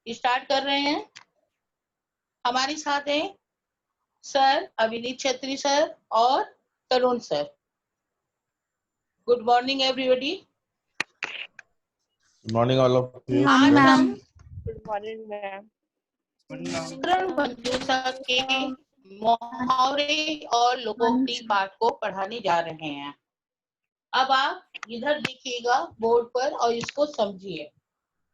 Start कर रहे हैं। हमारे साथ हैं सर अभिनीत छत्री सर और Tarun sir. Good morning everybody. Good morning, all of you. आज हम गुड मॉर्निंग मैम। व्याकरण मंजूषा के मुहावरे और लोकोक्ति पाठ को पढ़ाने जा रहे हैं। अब आप इधर देखिएगा बोर्ड पर और इसको समझिए।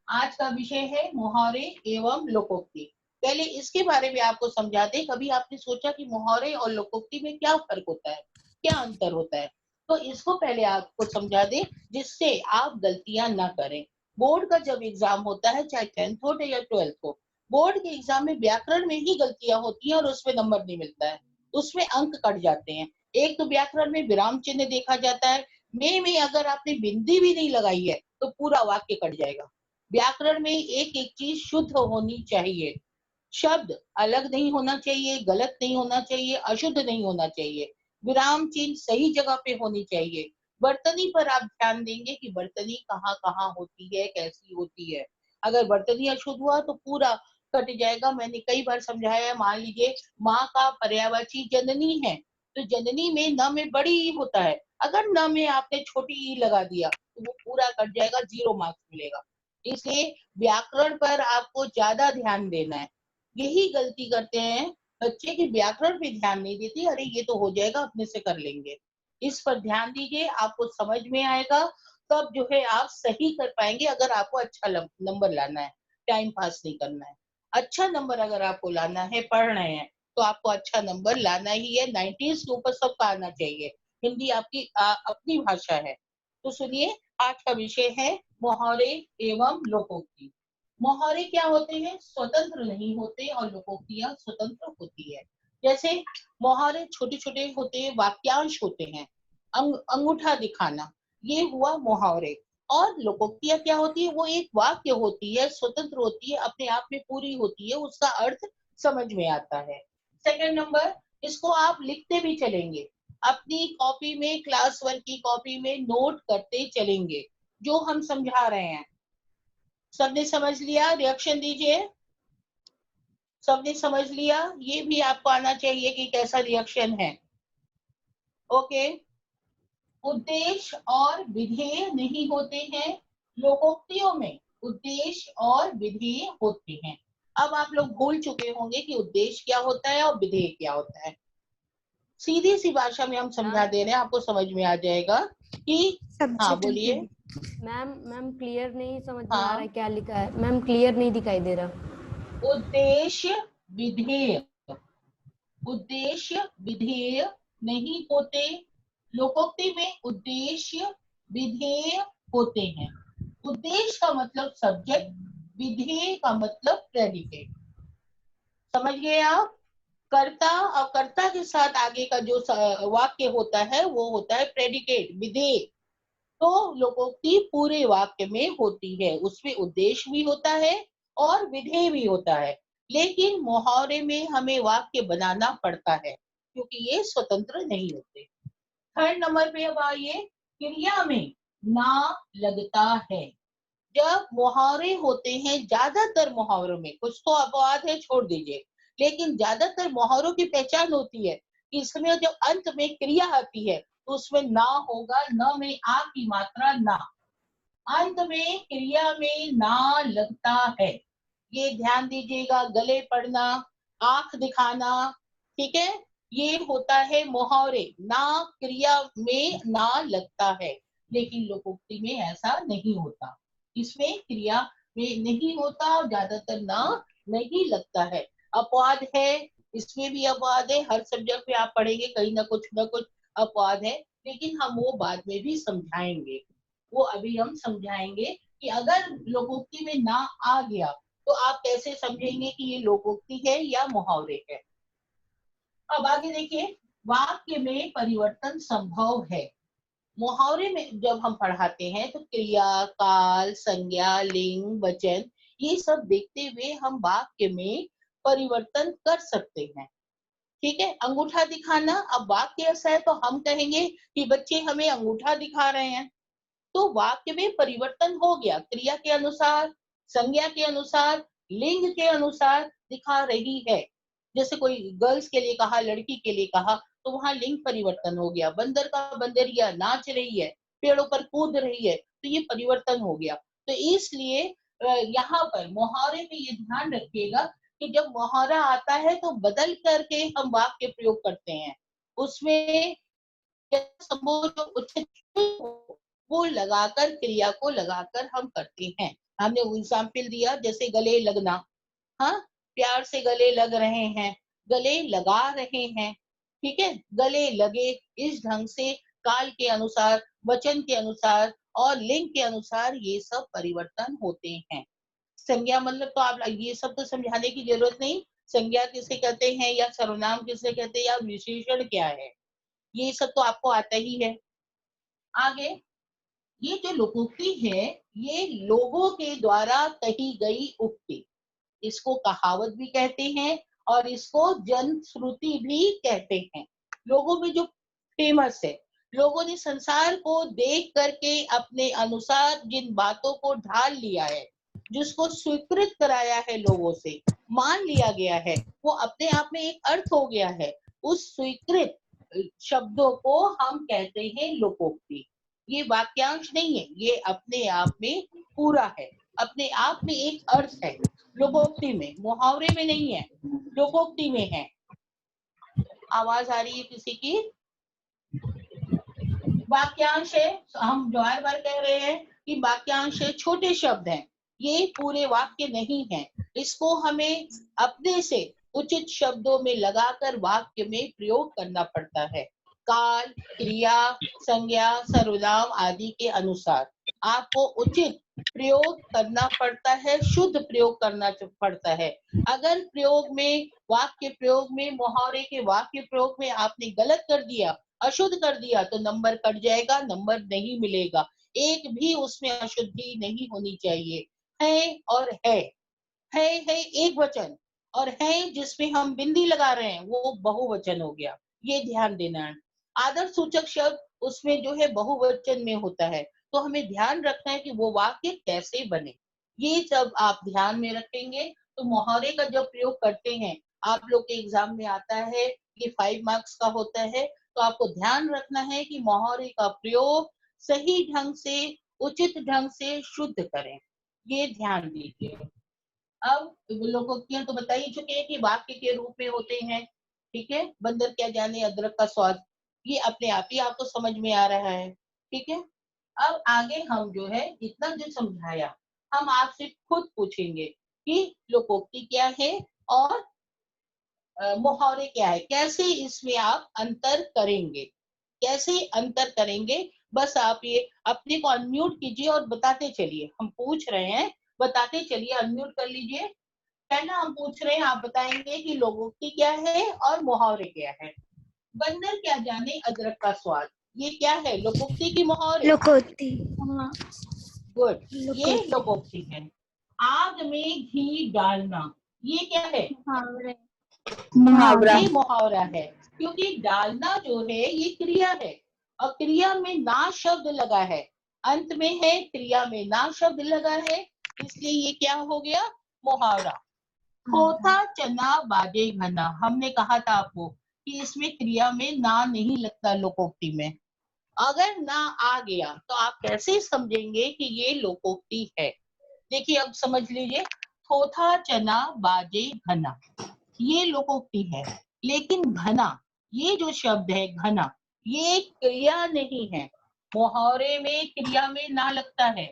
आज का विषय है मुहावरे एवं लोकोक्ति। पहले इसके बारे में आपको समझाते। कभी आपने सोचा कि मुहावरे और लोकोक्ति में क्या फर्क होता है, क्या अंतर होता है? तो इसको पहले आपको समझा दे जिससे आप गलतियां ना करें। बोर्ड का जब एग्जाम होता है, चाहे 10th हो या 12th हो, बोर्ड के एग्जाम में व्याकरण में ही गलतियां होती हैं और उसमें नंबर नहीं मिलता है, उसमें अंक कट जाते हैं। एक तो व्याकरण में विराम चिन्ह देखा जाता है, में अगर आपने बिंदी भी नहीं लगाई है तो पूरा वाक्य कट जाएगा। व्याकरण में एक एक चीज शुद्ध होनी चाहिए, शब्द अलग नहीं होना चाहिए, गलत नहीं होना चाहिए, अशुद्ध नहीं होना चाहिए, विराम चिन्ह सही जगह पे होनी चाहिए। वर्तनी पर आप ध्यान देंगे कि वर्तनी कहाँ कहाँ होती है, कैसी होती है। अगर वर्तनी अशुद्ध हुआ तो पूरा कट जाएगा। मैंने कई बार समझाया है। मान लीजिए माँ का पर्यायवाची जननी है, तो जननी में न में बड़ी ई होता है, अगर न में आपने छोटी ई लगा दिया तो वो पूरा कट जाएगा, 0 मार्क्स मिलेगा। इसलिए व्याकरण पर आपको ज्यादा ध्यान देना है। यही गलती करते हैं बच्चे की व्याकरण पे ध्यान नहीं देती, अरे ये तो हो जाएगा, अपने से कर लेंगे। इस पर ध्यान दीजिए, आपको समझ में आएगा, तब जो है आप सही कर पाएंगे। अगर आपको अच्छा नंबर लाना है, टाइम पास नहीं करना है, अच्छा नंबर अगर आपको लाना है, पढ़ रहे हैं तो आपको अच्छा नंबर लाना ही है। 90s के ऊपर सबका आना चाहिए। हिंदी आपकी अपनी भाषा है। तो सुनिए, आज का विषय है मुहावरे एवं लोकोक्ति। मुहावरे क्या होते हैं? स्वतंत्र नहीं होते और लोकोक्तियां स्वतंत्र होती है। जैसे मुहावरे छोटे छोटे होते हैं, वाक्यांश होते हैं। अंगूठा दिखाना, ये हुआ मुहावरे। और लोकोक्तियां क्या होती है? वो एक वाक्य होती है, स्वतंत्र होती है, अपने आप में पूरी होती है, उसका अर्थ समझ में आता है। सेकंड नंबर, इसको आप लिखते भी चलेंगे अपनी कॉपी में, क्लास 1 की कॉपी में नोट करते चलेंगे जो हम समझा रहे हैं। सबने समझ लिया? रिएक्शन दीजिए। सबने समझ लिया? ये भी आपको आना चाहिए कि कैसा रिएक्शन है। ओके। उद्देश्य और विधेय नहीं होते हैं लोकोक्तियों में, उद्देश्य और विधेय होते हैं। अब आप लोग भूल चुके होंगे कि उद्देश्य क्या होता है और विधेय क्या होता है। सीधी सी भाषा में हम समझा दे रहे हैं, आपको समझ में आ जाएगा कि हाँ बोलिए मैम क्लियर नहीं समझ में आ हाँ। रहा है क्या लिखा है मैम, क्लियर नहीं दिखाई दे रहा। उद्देश्य विधेय, उद्देश्य विधेय नहीं होते। लोकोक्ति में उद्देश्य विधेय होते हैं। उद्देश्य का मतलब सब्जेक्ट, विधेय का मतलब प्रेडिकेट। समझ गए आप? कर्ता और कर्ता के साथ आगे का जो वाक्य होता है वो होता है प्रेडिकेट, विधेय। तो लोकोक्ति पूरे वाक्य में होती है, उसमें उद्देश्य भी होता है और विधेय भी होता है। लेकिन मुहावरे में हमें वाक्य बनाना पड़ता है क्योंकि ये स्वतंत्र नहीं होते। थर्ड नंबर पे अब आइए, क्रिया में ना लगता है। जब मुहावरे होते हैं, ज्यादातर मुहावरों में, कुछ तो अपवाद है छोड़ दीजिए, लेकिन ज्यादातर मुहावरों की पहचान होती है कि इसमें जब अंत में क्रिया आती है तो उसमें ना होगा, न में आ की मात्रा ना, अंत में क्रिया में ना लगता है। ये ध्यान दीजिएगा। गले पड़ना, आंख दिखाना, ठीक है, ये होता है मुहावरे। ना क्रिया में ना लगता है, लेकिन लोकोक्ति में ऐसा नहीं होता। इसमें क्रिया में नहीं होता और ज्यादातर ना नहीं लगता है। अपवाद है, इसमें भी अपवाद है। हर सब्जेक्ट में आप पढ़ेंगे कहीं ना कुछ अपवाद है, लेकिन हम वो बाद में भी समझाएंगे। वो अभी हम समझाएंगे कि अगर लोकोक्ति में ना आ गया तो आप कैसे समझेंगे कि ये लोकोक्ति है या मुहावरे है। अब आगे देखिए, वाक्य में परिवर्तन संभव है। मुहावरे में जब हम पढ़ाते हैं तो क्रिया, काल, संज्ञा, लिंग, वचन, ये सब देखते हुए हम वाक्य में परिवर्तन कर सकते हैं। ठीक है। अंगूठा दिखाना, अब वाक्य ऐसा है तो हम कहेंगे कि बच्चे हमें अंगूठा दिखा रहे हैं, तो वाक्य में परिवर्तन हो गया। क्रिया के अनुसार, संज्ञा के अनुसार, लिंग के अनुसार दिखा रही है। जैसे कोई गर्ल्स के लिए कहा, लड़की के लिए कहा, तो वहां लिंग परिवर्तन हो गया। बंदर का बंदरिया नाच रही है, पेड़ों पर कूद रही है, तो ये परिवर्तन हो गया। तो इसलिए यहाँ पर मुहावरे में ये ध्यान रखिएगा कि जब मुहावरा आता है तो बदल करके हम वाक्य प्रयोग करते हैं। उसमें जो उचित वो लगाकर, क्रिया को लगाकर हम करते हैं। हमने एग्जाम्पल दिया, जैसे गले लगना, हाँ, प्यार से गले लग रहे हैं, गले लगा रहे हैं, ठीक है। गले लगे, इस ढंग से काल के अनुसार, वचन के अनुसार और लिंग के अनुसार ये सब परिवर्तन होते हैं। संज्ञा मतलब तो आप ये सब तो समझाने की जरूरत नहीं, संज्ञा किसे कहते हैं या सर्वनाम किसे कहते हैं या विशेषण क्या है, ये सब तो आपको आता ही है। आगे, ये जो लोकोक्ति है, ये लोगों के द्वारा कही गई उक्ति, इसको कहावत भी कहते हैं और इसको जनश्रुति भी कहते हैं। लोगों में जो फेमस है, लोगों ने संसार को देख करके अपने अनुसार जिन बातों को ढाल लिया है, जिसको स्वीकृत कराया है, लोगों से मान लिया गया है, वो अपने आप में एक अर्थ हो गया है। उस स्वीकृत शब्दों को हम कहते हैं लोकोक्ति। ये वाक्यांश नहीं है, ये अपने आप में पूरा है, अपने आप में एक अर्थ है। लोकोक्ति में, मुहावरे में नहीं है, लोकोक्ति में है। आवाज आ रही है किसी की? वाक्यांश है, हम बार बार कह रहे हैं कि वाक्यांश है, छोटे शब्द हैं, ये पूरे वाक्य नहीं है। इसको हमें अपने से उचित शब्दों में लगाकर वाक्य में प्रयोग करना पड़ता है। काल, क्रिया, संज्ञा, सर्वनाम आदि के अनुसार आपको उचित प्रयोग करना पड़ता है, शुद्ध प्रयोग करना पड़ता है। अगर प्रयोग में, वाक्य प्रयोग में, मुहावरे के वाक्य प्रयोग में आपने गलत कर दिया, अशुद्ध कर दिया, तो नंबर कट जाएगा, नंबर नहीं मिलेगा। एक भी उसमें अशुद्धि नहीं होनी चाहिए। है और है एक वचन, और है जिसमें हम बिंदी लगा रहे हैं वो बहुवचन हो गया, ये ध्यान देना है। आदर सूचक शब्द उसमें जो है बहुवचन में होता है, तो हमें ध्यान रखना है कि वो वाक्य कैसे बने। ये सब आप ध्यान में रखेंगे तो मुहावरे का जब प्रयोग करते हैं, आप लोग के एग्जाम में आता है, ये 5 मार्क्स का होता है, तो आपको ध्यान रखना है कि मुहावरे का प्रयोग सही ढंग से, उचित ढंग से शुद्ध करें, ये ध्यान दीजिए। अब लोकोक्तियां तो बता ही चुके हैं कि वाक्य के रूप में होते हैं, ठीक है। बंदर क्या जाने अदरक का स्वाद, ये अपने आप ही आपको समझ में आ रहा है, ठीक है। अब आगे हम जो है, इतना जो समझाया, हम आपसे खुद पूछेंगे कि लोकोक्ति क्या है और मुहावरे क्या है, कैसे इसमें आप अंतर करेंगे, कैसे अंतर करेंगे। बस आप ये अपने को अनम्यूट कीजिए और बताते चलिए, हम पूछ रहे हैं, बताते चलिए, अनम्यूट कर लीजिए। पहला हम पूछ रहे हैं, आप बताएंगे कि लोकोक्ति क्या है और मुहावरे क्या है। बंदर क्या जाने अदरक का स्वाद, ये क्या है, लोकोक्ति की मुहावरे? लोकोक्ति। गुड, ये लोकोक्ति है। आग में घी डालना, ये क्या है? मुहावरा। ये मुहावरा है, क्योंकि डालना जो है ये क्रिया है और क्रिया में ना शब्द लगा है, अंत में है, क्रिया में ना शब्द लगा है, इसलिए ये क्या हो गया, मुहावरा। खोता चना बाजे घना, हमने कहा था आपको कि इसमें क्रिया में ना नहीं लगता लोकोक्ति में। अगर ना आ गया तो आप कैसे समझेंगे कि ये लोकोक्ति है? देखिए अब समझ लीजिए, खोता चना बाजे घना, ये लोकोक्ति है। लेकिन घना, ये जो शब्द है घना, ये क्रिया नहीं है, मुहावरे में क्रिया में ना लगता है,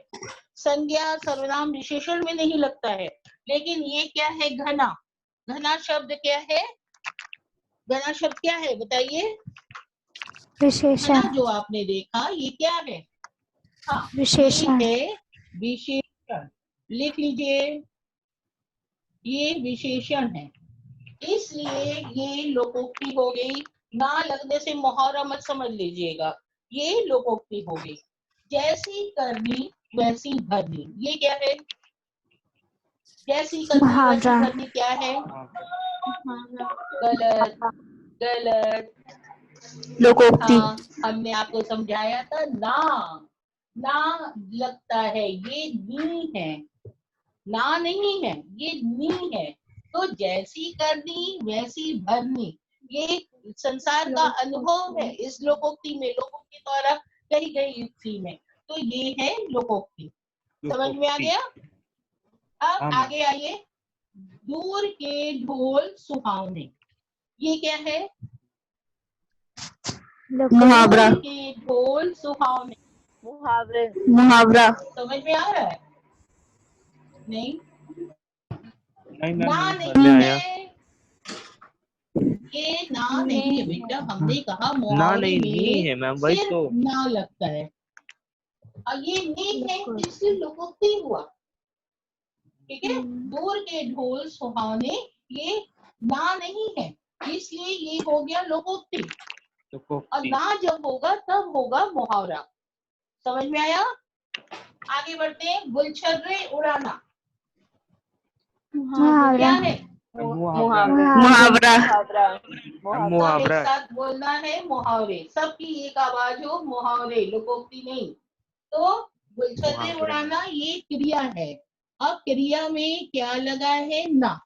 संज्ञा सर्वनाम विशेषण में नहीं लगता है, लेकिन ये क्या है, घना। घना शब्द क्या है, घना शब्द क्या है बताइए? घना जो आपने देखा ये क्या है? हाँ, विशेषण। ये है विशेषण, लिख लीजिए, ये विशेषण है, इसलिए ये लोकोक्ति हो गई। ना लगने से मुहावरा मत समझ लीजिएगा, ये लोकोक्ति हो गई। जैसी करनी वैसी भरनी, ये क्या है? जैसी करनी वैसी भरनी क्या है? गलत, गलत। लोकोक्ति। हाँ, हमने आपको समझाया था, ना ना लगता है, ये नी है, ना नहीं है, ये नी है। तो जैसी करनी वैसी भरनी, ये संसार का अनुभव है इस लोकोक्ति में, लोगों के द्वारा कही गई युक्ति में। तो ये है लोकोक्ति। समझ में आ गया? अब आगे आइए, दूर के ढोल सुहावने, ये क्या है? मुहावरा। दूर के ढोल सुहावने, मुहावरे। मुहावरा। समझ में आ रहा है? नहीं, नहीं ना मैम, नहीं आया। है, ये ना नहीं है बेटा। हमने कहा ना मुहावरे नहीं, नहीं में है मैम, वही सिर्फ तो। ना लगता है, और ये नी है, इसलिए लोकोक्ति हुआ। ठीक है, दूर के ढोल सुहावने, ये ना नहीं है, इसलिए ये हो गया लोकोक्ति। और ना जब होगा तब होगा मुहावरा। समझ में आया? आगे बढ़ते हैं, गुलछर्रे उड़ाना, क्या है? मुहावरा। मुहावरा। एक साथ बोलना है, मुहावरे। सबकी एक आवाज हो, मुहावरे, लोकोक्ति नहीं। तो गुलछर्रे उड़ाना ये क्रिया है। अब क्रिया में क्या लगा है? ना।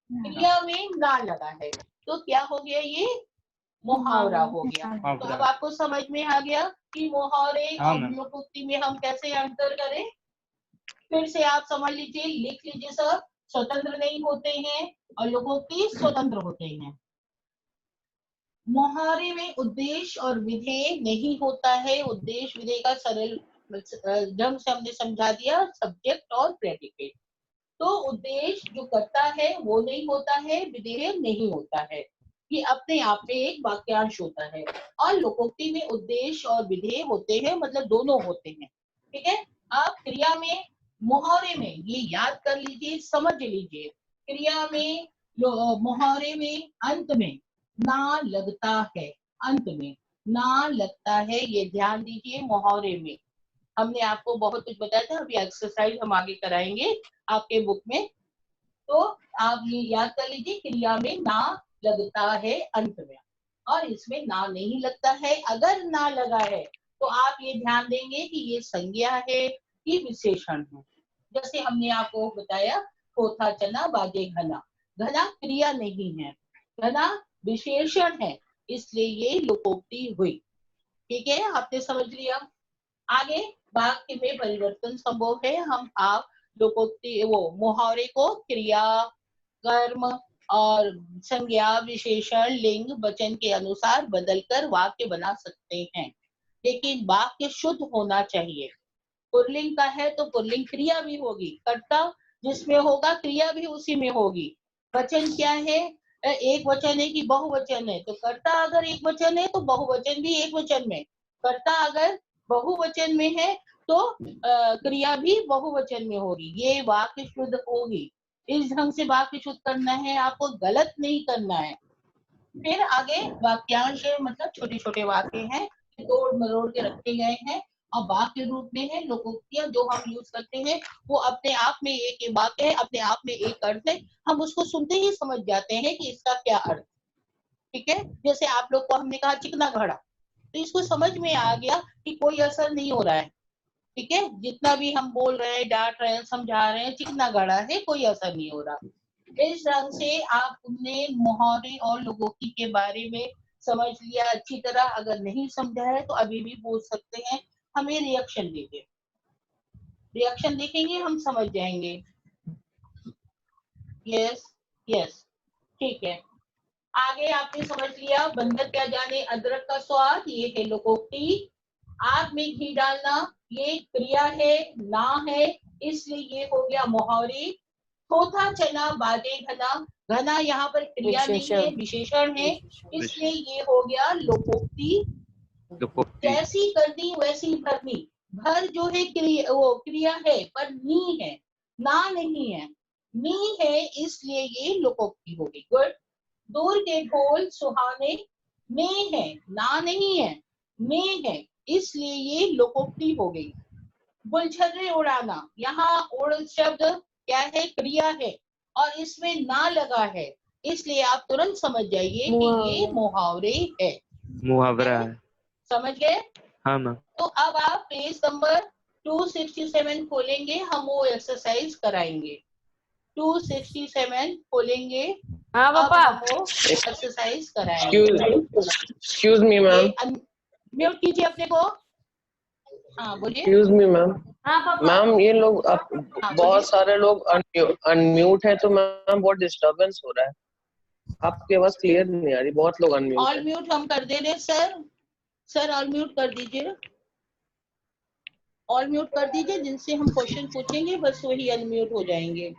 क्रिया में ना लगा है, तो क्या हो गया? ये मुहावरा हो गया। तो अब आपको समझ में आ गया कि मुहावरे और लोकोक्ति में हम कैसे अंतर करें। फिर से आप समझ लीजिए, लिख लीजिए सर। स्वतंत्र नहीं होते हैं और लोकोक्ति स्वतंत्र होते हैं। मुहावरे में उद्देश्य और विधेय नहीं होता है। उद्देश्य विधेय का सरल ढंग से हमने समझा दिया, सब्जेक्ट और प्रेडिकेट। तो उद्देश्य जो करता है वो नहीं होता है, विधेय नहीं होता है, ये अपने आप में एक वाक्यांश होता है। और लोकोक्ति में उद्देश्य और विधेय होते हैं, मतलब दोनों होते हैं। ठीक है, अब क्रिया में, मुहावरे में, ये याद कर लीजिए, समझ लीजिए, क्रिया में मुहावरे में अंत में ना लगता है, अंत में ना लगता है, ये ध्यान दीजिए। मुहावरे में हमने आपको बहुत कुछ बताया था, अभी एक्सरसाइज हम आगे कराएंगे आपके बुक में। तो आप ये याद कर लीजिए, क्रिया में ना लगता है अंत में, और इसमें ना नहीं लगता है। अगर ना लगा है तो आप ये ध्यान देंगे कि ये संज्ञा है कि विशेषण है। जैसे हमने आपको बताया, चौथा चना बाजे घना, घना क्रिया नहीं है, घना विशेषण है, इसलिए ये लोकोक्ति हुई। ठीक है, आपने समझ लिया। आगे वाक्य में परिवर्तन संभव है। हम आप लोकोक्ति वो मुहावरे को क्रिया, कर्म और संज्ञा, विशेषण, लिंग, वचन के अनुसार बदलकर वाक्य बना सकते हैं, लेकिन वाक्य शुद्ध होना चाहिए। पुल्लिंग का है तो पुल्लिंग क्रिया भी होगी, कर्ता जिसमें होगा क्रिया भी उसी में होगी। वचन क्या है? एक वचन है कि बहुवचन है, तो कर्ता अगर एक वचन है तो बहुवचन भी एक वचन में, कर्ता अगर बहुवचन में है तो क्रिया भी बहुवचन में होगी। ये वाक्य शुद्ध होगी। इस ढंग से वाक्य शुद्ध करना है आपको, गलत नहीं करना है। फिर आगे वाक्यांश है, मतलब छोटे छोटे वाक्य हैं, तोड़ मरोड़ के रखे गए हैं, और वाक्य रूप में है। लोकोक्तियां जो हम यूज करते हैं वो अपने आप में एक वाक्य है, अपने आप में एक अर्थ है, हम उसको सुनते ही समझ जाते हैं कि इसका क्या अर्थ। ठीक है, जैसे आप लोग को हमने कहा चिकना घड़ा, तो इसको समझ में आ गया कि कोई असर नहीं हो रहा है। ठीक है, जितना भी हम बोल रहे हैं, डांट रहे हैं, समझा रहे हैं, चिकना घड़ा है, कोई असर नहीं हो रहा। इस ढंग से आपने मुहावरे और लोकोक्ति के बारे में समझ लिया अच्छी तरह। अगर नहीं समझा है तो अभी भी पूछ सकते हैं, हमें रिएक्शन दीजिए, रिएक्शन देखेंगे हम समझ जाएंगे। यस यस, ठीक है। आगे आपने समझ लिया, बंदर क्या जाने अदरक का स्वाद, ये है लोकोक्ति। आग में घी डालना, ये क्रिया है, ना है, इसलिए ये हो गया मुहावरे। चौथा चना बाजे घना, घना यहाँ पर क्रिया नहीं है, विशेषण है, इसलिए ये हो गया लोकोक्ति। जैसी करनी वैसी भरनी, भर जो है क्रिया, वो क्रिया है पर नी है, ना नहीं है, नी है, इसलिए ये लोकोक्ति होगी। गुड। दूर के ढोल सुहाने, में है, ना नहीं है, में है, इसलिए ये लोकोक्ति हो गई। गुलछर्रे उड़ाना, यहाँ उड़ शब्द क्या है? क्रिया है, और इसमें ना लगा है, इसलिए आप तुरंत समझ जाइए कि ये मुहावरे है, मुहावरा है। समझ गए? हाँ मैम। तो अब आप पेज नंबर 267 खोलेंगे, हम वो एक्सरसाइज कराएंगे। 267 खोलेंगे, हाँ अब पापा। हम वो एक्सरसाइज कराएंगे। एक्सक्यूज मी मैम, म्यूट कीजिए अपने को। हाँ बोलिए। Excuse me ma'am. हाँ पापा। मैम ये लोग बोलिए। बहुत सारे लोग अनम्यूट है, तो मैम बहुत डिस्टरबेंस हो रहा है, आपकी आवाज क्लियर नहीं आ रही, बहुत लोग अनम्यूट ऑल है। म्यूट हम कर दे रहे हैं सर। सर ऑल म्यूट कर दीजिए, ऑल म्यूट कर दीजिए, जिनसे हम क्वेश्चन पूछेंगे बस वही अनम्यूट हो जाएंगे।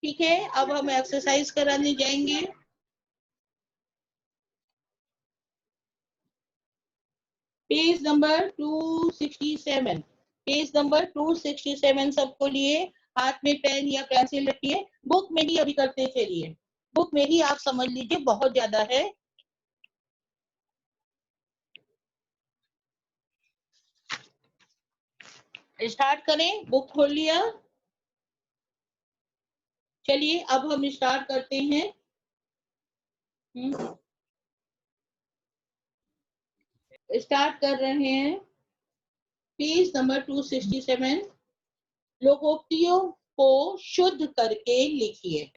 ठीक है, अब हम एक्सरसाइज कराने जाएंगे। पेज नंबर 267, पेज नंबर 267 सबको लिए, हाथ में पेन या पेंसिल रखिए। बुक में ही अभी करते चलिए, बुक में ही आप समझ लीजिए, बहुत ज्यादा है। स्टार्ट करें, बुक खोल लिया। चलिए अब हम स्टार्ट करते हैं। स्टार्ट कर रहे हैं। पेज नंबर 267, लोकोक्तियों को शुद्ध करके लिखिए।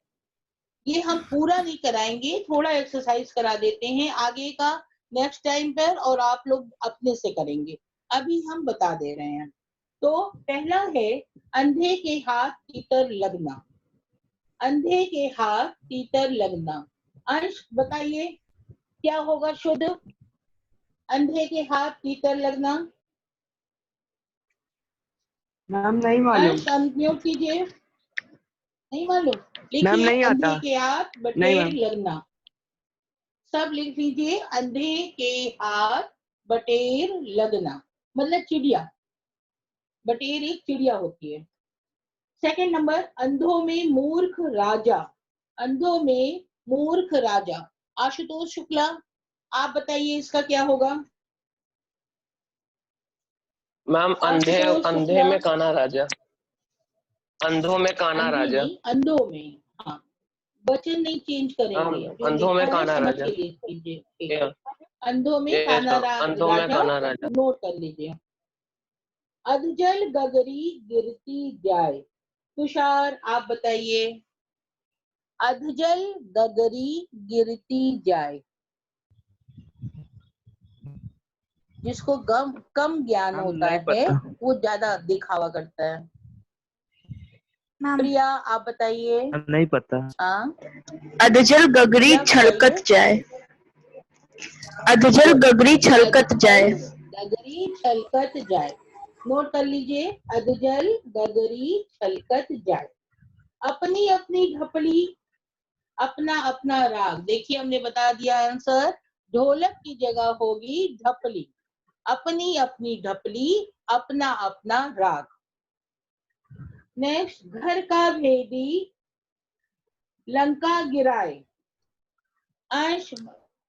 ये हम पूरा नहीं कराएंगे, थोड़ा एक्सरसाइज करा देते हैं आगे का नेक्स्ट टाइम पर, और आप लोग अपने से करेंगे। अभी हम बता दे रहे हैं। तो पहला है अंधे के हाथ तीतर लगना। अंधे के हाथ तीतर लगना। अंश बताइए क्या होगा शुद्ध? अंधे के हाथ तीतर लगना। मैम नहीं मालूम। अंश अनम्यूट कीजिए। नहीं मालूम? मैम लिखिए नहीं आता। अंधे के हाथ नहीं बटेर मैम। लगना। सब लिख लीजिए, अंधे के हाथ बटेर लगना मतलब चिड़िया। बटेर एक चिड़िया होती है। सेकंड नंबर, अंधों में मूर्ख राजा। अंधों में मूर्ख राजा। आशुतोष शुक्ला आप बताइए इसका क्या होगा? मैम अंधे आशुतोष अंधे शुक्ला। में काना राजा, अंधों में काना अंधे राजा। नहीं, अंधों में। हाँ, वचन नहीं चेंज करेंगे, जो अंधों में लिखा है काना समझ राजा। के लीजिए। ठीक है, या, अंधों में यस काना मैम, अंधों में राजा काना राजा। नोट कर लीजिए। अधजल गगरी गिरती जाए। तुषार आप बताइए, अधजल गगरी गिरती जाए। जिसको कम ज्ञान मैम होता नहीं है पता। वो ज्यादा दिखावा करता है। प्रिया आप बताइए। मैम नहीं पता। हाँ, अधजल गगरी प्रिया छलकत बताइए। जाए। अधजल गगरी छलकत जाए। गगरी छलकत जाए। नोट कर लीजिए, अधजल गगरी छलकत जाए। अपनी अपनी ढपली, अपना अपना राग। देखिए हमने बता दिया आंसर, ढोलक की जगह होगी ढपली। अपनी अपनी ढपली, अपना अपना राग। नेक्स्ट, घर का भेदी लंका गिराए। अंश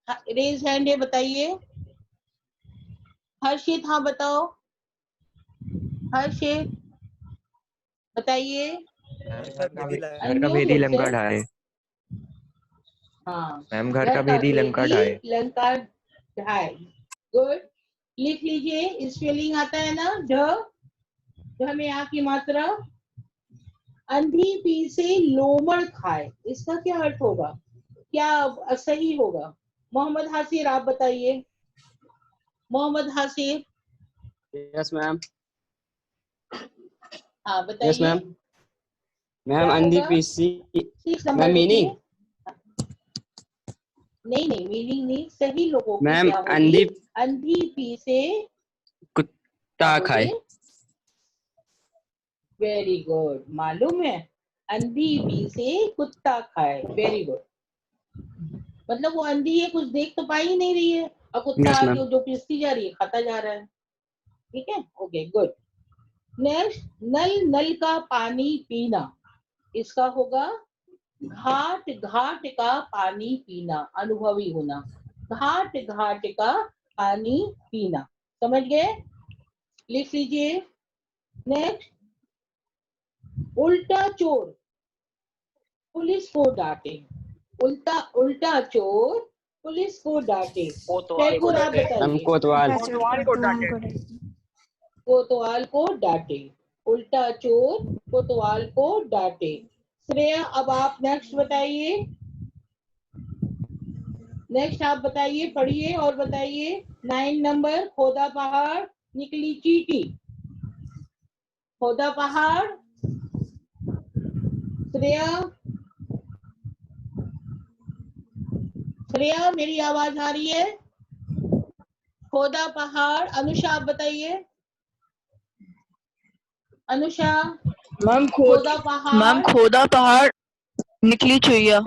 रेज हैंड है, बताइए। हर्षित हाँ बताओ। हर्षित बताइए। घर का अनम्यूट भेदी लंका योरसेल्फ। ढाए। हाँ, मैम घर का भेदी लंका ढाए। लंका ढाए। गुड, लिख लीजिए। स्पेलिंग आता है ना, ढ में आ की मात्रा। अंधी पी से लोमड़ खाए, इसका क्या अर्थ होगा? क्या सही होगा? मोहम्मद हासिर आप बताइए। मोहम्मद हासिर। Yes ma'am. हाँ यस बताइए। मैम। मैम क्या अंधी होगा? पीसी। 6 ma'am number meaning. लिखिए। नहीं नहीं, मीनिंग नहीं, सही लोगों की मैम क्या होगी? अंधी अंधी पी से कुत्ता खाए। वेरी गुड, मालूम है, अंधी पी से कुत्ता खाए। वेरी गुड, मतलब वो अंधी है, कुछ देख तो पा ही नहीं रही है, और कुत्ता यस मैम। आके जो पीसती जा रही है खाता जा रहा है। ठीक है, ओके गुड। नेक्स्ट, नल नल का पानी पीना, इसका होगा घाट घाट का पानी पीना, अनुभवी होना। घाट घाट का पानी पीना, समझ गए? लिख लीजिए। नेक्स्ट, उल्टा चोर पुलिस को डांटे। उल्टा उल्टा चोर पुलिस को डांटे। कोतवाल को टैगोर आप डांटे। मैम बताइए। कोतवाल। कोतवाल को डांटे। उल्टा चोर कोतवाल को डांटे। श्रेया अब आप नेक्स्ट बताइए। नेक्स्ट आप बताइए, पढ़िए और बताइए। 9 नंबर, खोदा पहाड़ निकली चींटी। खोदा पहाड़, श्रेया। श्रेया मेरी आवाज आ रही है? खोदा पहाड़। अनुषा आप बताइए। अनुषा। मैम खोदा पहाड़ खोदा पहाड़ निकली चुहिया।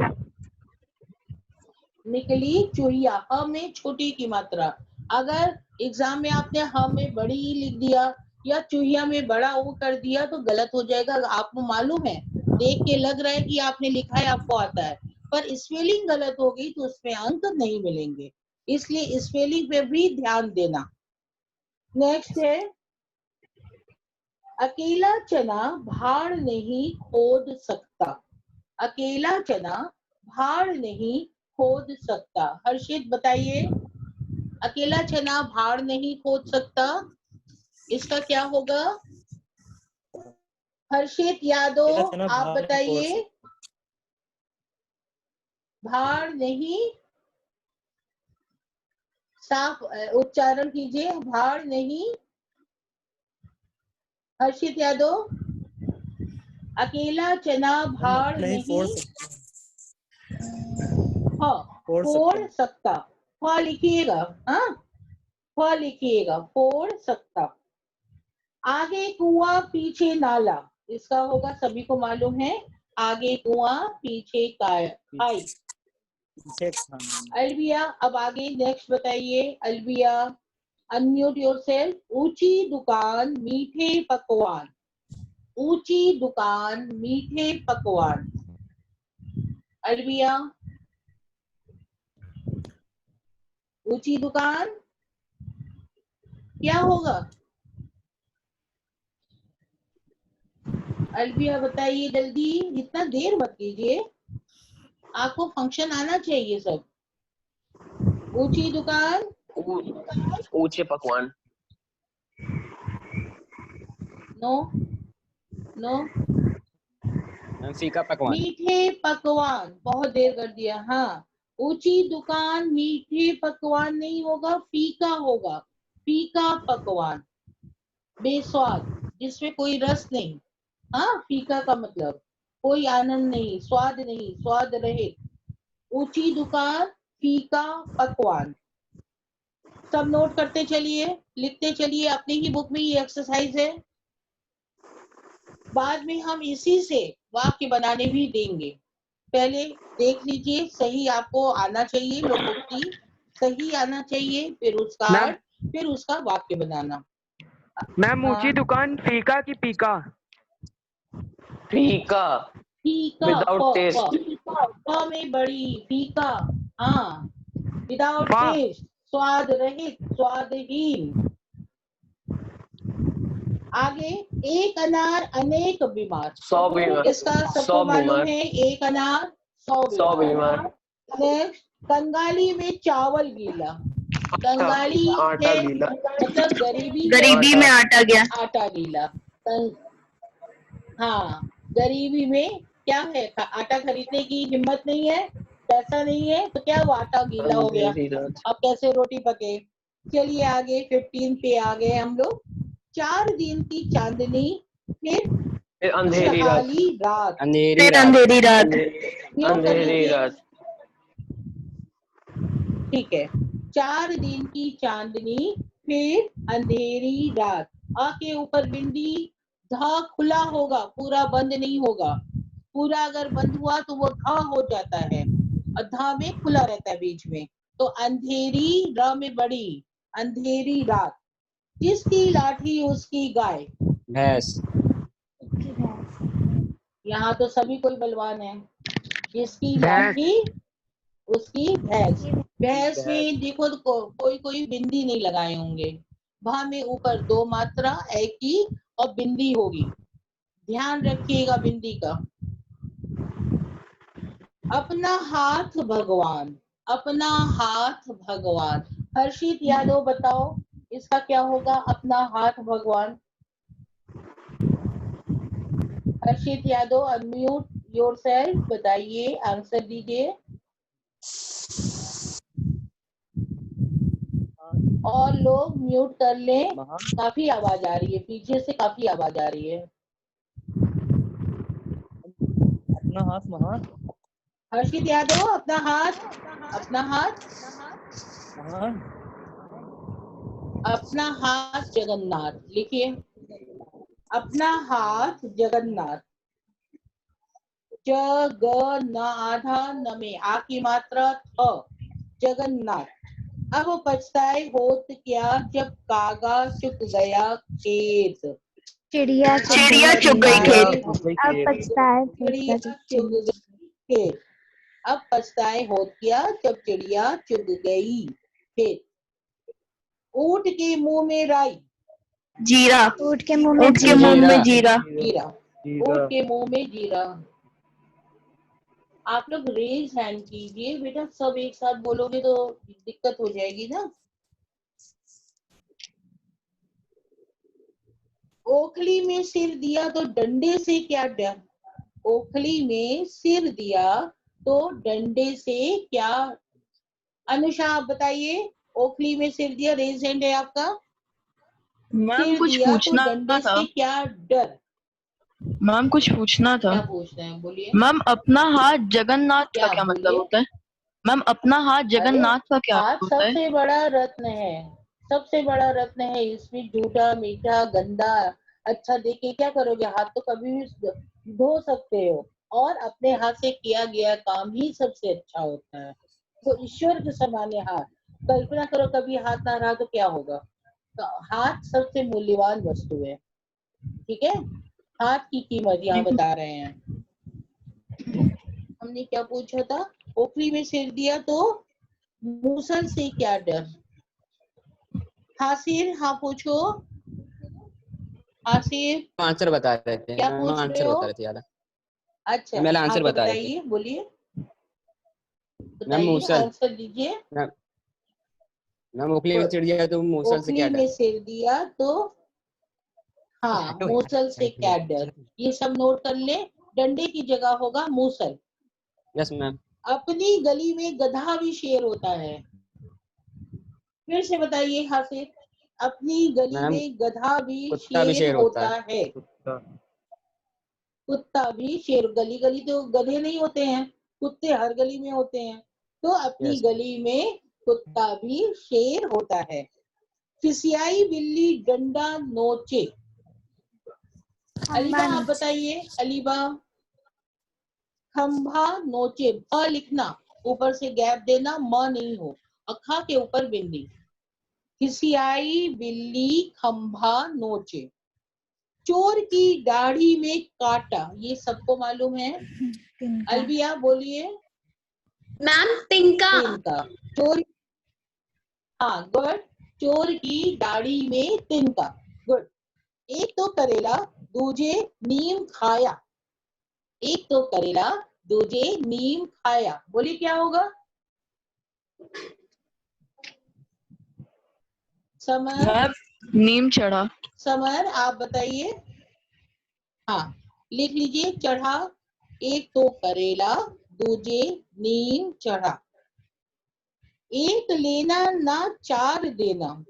निकली चूहिया। ह में छोटी की मात्रा। अगर एग्जाम में आपने ह में बड़ी लिख दिया या चूहिया में बड़ा वो कर दिया तो गलत हो जाएगा। आपको मालूम है, देख के लग रहा है कि आपने लिखा है, आपको आता है, पर स्पेलिंग गलत हो गई तो उसमें अंक नहीं मिलेंगे। इसलिए स्पेलिंग पे भी ध्यान देना। नेक्स्ट है, अकेला चना भाड़ नहीं खोद सकता। अकेला चना भाड़ नहीं खोद सकता। हर्षित बताइए। अकेला चना भाड़ नहीं खोद सकता, इसका क्या होगा? हर्षित यादव आप बताइए। भाड़ नहीं, साफ उच्चारण कीजिए। भाड़ नहीं। हर्षित यादव, अकेला चना भाड़ नहीं फोड़ सकता। फ लिखिएगा, हाँ फ लिखिएगा, फोड़ सकता। आगे कुआं पीछे नाला, इसका होगा, सभी को मालूम है। आगे कुआं पीछे खाई। अलविया अब आगे नेक्स्ट बताइए। Alvia unmute yourself. ऊंची दुकान मीठे पकवान। ऊंची दुकान मीठे पकवान। अलविया, ऊंची दुकान क्या होगा? अलविया बताइए जल्दी, इतना देर मत कीजिए, आपको फंक्शन आना चाहिए सब। ऊंची दुकान, ऊंचे पकवान। No no. मैम फीका पकवान। मीठे पकवान, बहुत देर कर दिया। हाँ, ऊंची दुकान मीठे पकवान नहीं होगा, फीका होगा। फीका पकवान, बेस्वाद, जिसमें कोई रस नहीं। हाँ, फीका का मतलब कोई आनंद नहीं, स्वाद नहीं, स्वाद रहे। ऊंची दुकान फीका पकवान। सब नोट करते चलिए, लिखते चलिए, अपनी ही बुक में ये एक्सरसाइज है। बाद में हम इसी से वाक्य बनाने भी देंगे। पहले देख लीजिए, सही आपको आना चाहिए, लोकोक्ति सही आना चाहिए, फिर उसका अर्थ, फिर उसका वाक्य बनाना। मैम ऊंची दुकान फीका की पीका। फीका फीका, विदाउट टेस्ट। फ में बड़ी, फीका, हाँ, विदाउट वाह। टेस्ट, स्वाद रहित, स्वादहीन। आगे, एक अनार अनेक बीमार। 100 बीमार। इसका सबको मालूम है, एक अनार 100 बीमार। नेक्स्ट, कंगाली में चावल गीला। कंगाली आटा है गीला। मतलब गरीबी गरीबी में आटा गया। आटा गीला। हाँ, गरीबी में क्या है, आटा खरीदने की हिम्मत नहीं है, पैसा नहीं है, तो क्या वो आटा गीला हो गया। अब कैसे रोटी पके। चलिए आगे 15 पे आ गए हम लोग। 4 दिन की चांदनी फिर अंधेरी रात। रात। अंधेरी रात। अंधेरी रात। अंधेरी रात। ठीक है, 4 दिन की चांदनी फिर अंधेरी रात। आ के ऊपर बिंदी, धा खुला होगा, पूरा बंद नहीं होगा। पूरा अगर बंद हुआ तो वो धा हो जाता है, और धा में खुला रहता है बीच में। तो अंधेरी, र में बड़ी, अंधेरी रात। जिसकी लाठी उसकी गाय। भैंस। यहाँ तो सभी कोई बलवान है। जिसकी भैंस। लाठी उसकी भैंस। भैंस में देखो तो कोई बिंदी नहीं लगाए होंगे। भा में ऊपर 2 मात्रा ए की और बिंदी होगी, ध्यान रखिएगा बिंदी का। अपना हाथ भगवान। अपना हाथ भगवान। हर्षित यादव बताओ इसका क्या होगा? अपना हाथ भगवान। हर्षित यादव अनम्यूट योरसेल्फ, बताइए, आंसर दीजिए। और लोग म्यूट कर लें, काफी आवाज आ रही है पीछे से, काफी आवाज आ रही है। अपना हाथ महान। हर्षित यादव अपना हाथ, अपना हाथ, महान। अपना हाथ जगन्नाथ। लिखिए, अपना हाथ जगन्नाथ। जगन्नाथ न में आ की मात्रा थ, जगन्नाथ। अब पछताए होत क्या जब कागा चुक गया खेत। चिड़िया चुग गई खेत। अब पछताए चिड़िया चुग गई खेत। अब पछताए होत क्या जब चिड़िया चुग गई खेत। ऊंट के मुंह में राई। जीरा। ऊँट के मुंह में ऊँट के मुंह में जीरा। जीरा। ऊंट के मुंह में जीरा। आप लोग रेज हैंड कीजिए बेटा, सब एक साथ बोलोगे तो दिक्कत हो जाएगी ना। ओखली में सिर दिया तो डंडे से क्या डर। ओखली में सिर दिया तो डंडे से क्या। अनुषा आप बताइए, ओखली में सिर दिया, रेज हैंड है आपका। मैम सिर कुछ दिया तो पूछना डंडे था। से क्या डर। मैम कुछ पूछना था। क्या पूछना है, बोलिए। मैम अपना हाथ जगन्नाथ का क्या क्या मतलब बोलिए। होता है? मैम अपना हाथ अरे जगन्नाथ का क्या हाथ होता है? सबसे बड़ा रत्न है, सबसे बड़ा रत्न है। इसमें झूठा मीठा गंदा अच्छा देके क्या करोगे? हाथ तो कभी भी धो सकते हो, और अपने हाथ से किया गया काम ही सबसे अच्छा होता है। तो ईश्वर के समान है हाथ। कल्पना करो कभी हाथ ना रहा तो क्या होगा। तो हाथ सबसे मूल्यवान वस्तु है, ठीक है। हाथ की कीमत यहाँ बता रहे हैं। हमने क्या पूछा था? ओखली में सिर दिया तो मूसल से क्या डर। हासिर, हाँ पूछो। हासिर आंसर बता रहे थे क्या मैम, पूछ रहे आंसर हो? बता रहे थे याद। अच्छा मैंने हाँ आंसर तो बता रही थी बताइए, बोलिए, मैम। बताइए, मूसल। आंसर दीजिए। मैम मैम, ओखली में चिड़िया तो मूसल से क्या ओखली में डर। सिर दिया तो हाँ, मूसल से क्या डर। ये सब नोट कर ले। डंडे की जगह होगा मूसल। Yes ma'am. अपनी गली में गधा भी शेर होता है। फिर से बताइए हासिर। अपनी गली मैम में गधा भी कुत्ता भी शेर शेर होता होता है। है। कुत्ता भी शेर, गली गली तो गधे नहीं होते हैं, कुत्ते हर गली में होते हैं। तो अपनी यस। गली में कुत्ता भी शेर होता है। फिसियाई बिल्ली डंडा नोचे। अलीबा आप बताइए, अलीबा। खंभा नोचे, भ लिखना, ऊपर से गैप देना, म नहीं हो, अखा के ऊपर बिंदी। फिसियाई बिल्ली खंभा नोचे। चोर की दाढ़ी में काटा, ये सबको मालूम है। अलबिया बोलिए। मैम तिनका। तिनका। चोर, हाँ गुड। चोर की दाढ़ी में तिनका, गुड। एक तो करेला दूजे नीम खाया। एक तो करेला दूजे नीम खाया, बोलिए क्या होगा? समर, मैम नीम चढ़ा। समर आप बताइए। हाँ लिख लीजिए, चढ़ा। एक तो करेला दूजे नीम चढ़ा। एक लेना ना चार देना।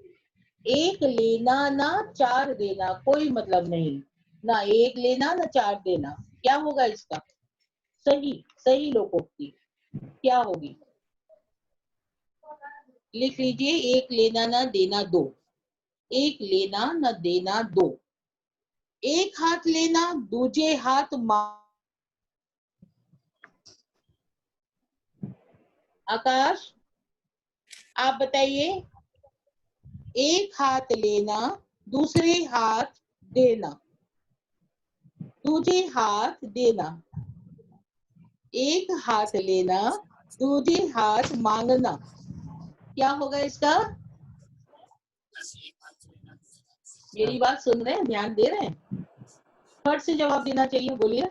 एक लेना ना चार देना, कोई मतलब नहीं। ना एक लेना ना चार देना, क्या होगा इसका? सही, सही लोकोक्ति क्या होगी? लिख लीजिए, एक लेना ना देना दो। एक लेना न देना दो। एक हाथ लेना दूजे हाथ आकाश आप बताइए। एक हाथ लेना दूसरे हाथ देना, दूजे हाथ देना। एक हाथ लेना दूजे हाथ मांगना, क्या होगा इसका? मेरी बात सुन रहे हैं, ध्यान दे रहे हैं? फट से जवाब देना चाहिए, बोलिए।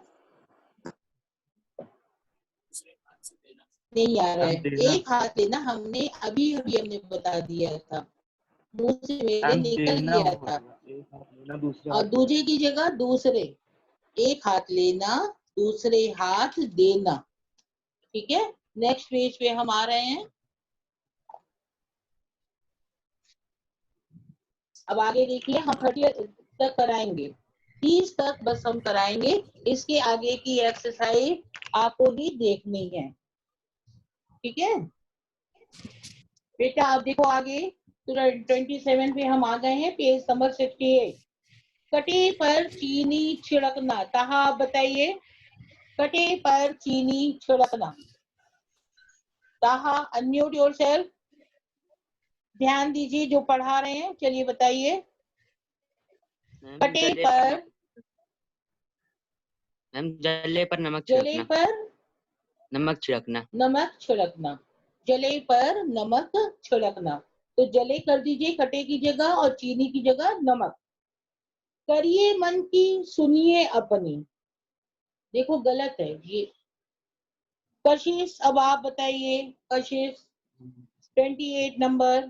नहीं आ रहा है। देना। एक हाथ लेना, हमने अभी हमने बता दिया था, मुंह से मेरे मैम निकल देना गया होगा, था। एक हाथ लेना दूसरे और हाथ दूसरे की जगह दूसरे, एक हाथ लेना दूसरे हाथ देना। ठीक है, नेक्स्ट पेज पे हम आ रहे हैं। अब आगे देखिए, हम 30 तक कराएंगे, 30 तक बस हम कराएंगे। इसके आगे की एक्सरसाइज आपको ही देखनी है। ठीक है बेटा, अब देखो आगे 27 पे हम आ गए हैं, पेज नंबर 68। कटे पर चीनी छिड़कना। कहा, आप बताइए, कटे पर चीनी छिड़कना। ताहा, अनम्यूट योरसेल्फ, ध्यान दीजिए जो पढ़ा रहे हैं। चलिए बताइए। कटे पर, मैम जले पर नमक जले छिड़कना। पर नमक छिड़कना। नमक छिड़कना। जले पर नमक छिड़कना। तो जले कर दीजिए कटे की जगह और चीनी की जगह नमक। करिए मन की सुनिए अपनी। देखो गलत है ये। कशिश, अब आप बताइए। कशिश 28 नंबर।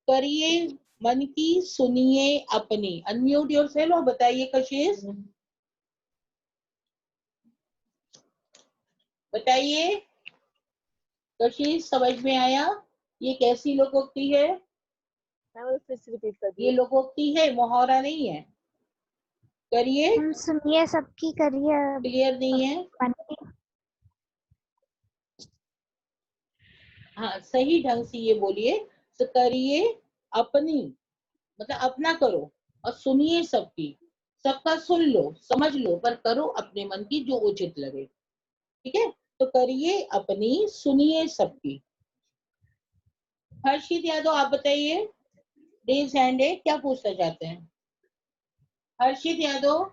करिए मन की सुनिए अपनी। अनम्यूट योरसेल्फ और बताइए कशिश, बताइए कशिश, समझ में आया? ये कैसी लोकोक्ति है? ये लोकोक्ति है, मुहावरा नहीं है। करिए, हम सुनिए सबकी करिए क्लियर नहीं है? बने। हाँ, सही ढंग से ये बोलिए। तो करिए अपनी, मतलब अपना करो, और सुनिए सबकी। सबका सुन लो, समझ लो, पर करो अपने मन की जो उचित लगे। ठीक है, तो करिए अपनी, सुनिए सबकी। हर्षित यादव, आप बताइए। रेज हैंड है, क्या पूछना चाहते हैं? हर्षित यादव।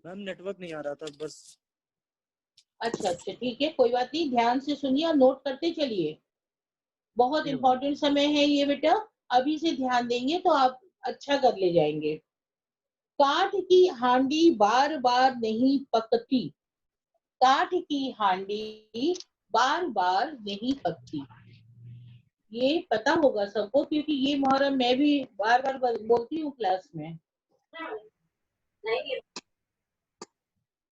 मैम नेटवर्क नहीं आ रहा था बस। अच्छा, ठीक है, कोई बात नहीं, ध्यान से सुनिए और नोट करते चलिए। बहुत इंपॉर्टेंट समय है ये बेटा, अभी से ध्यान देंगे तो आप अच्छा कर ले जाएंगे। काठ की हांडी बार बार नहीं पकती। काठ की हांडी बार बार नहीं पकती। ये पता होगा सबको, क्योंकि ये मुहर्रम मैं भी बार बार बोलती हूँ क्लास में।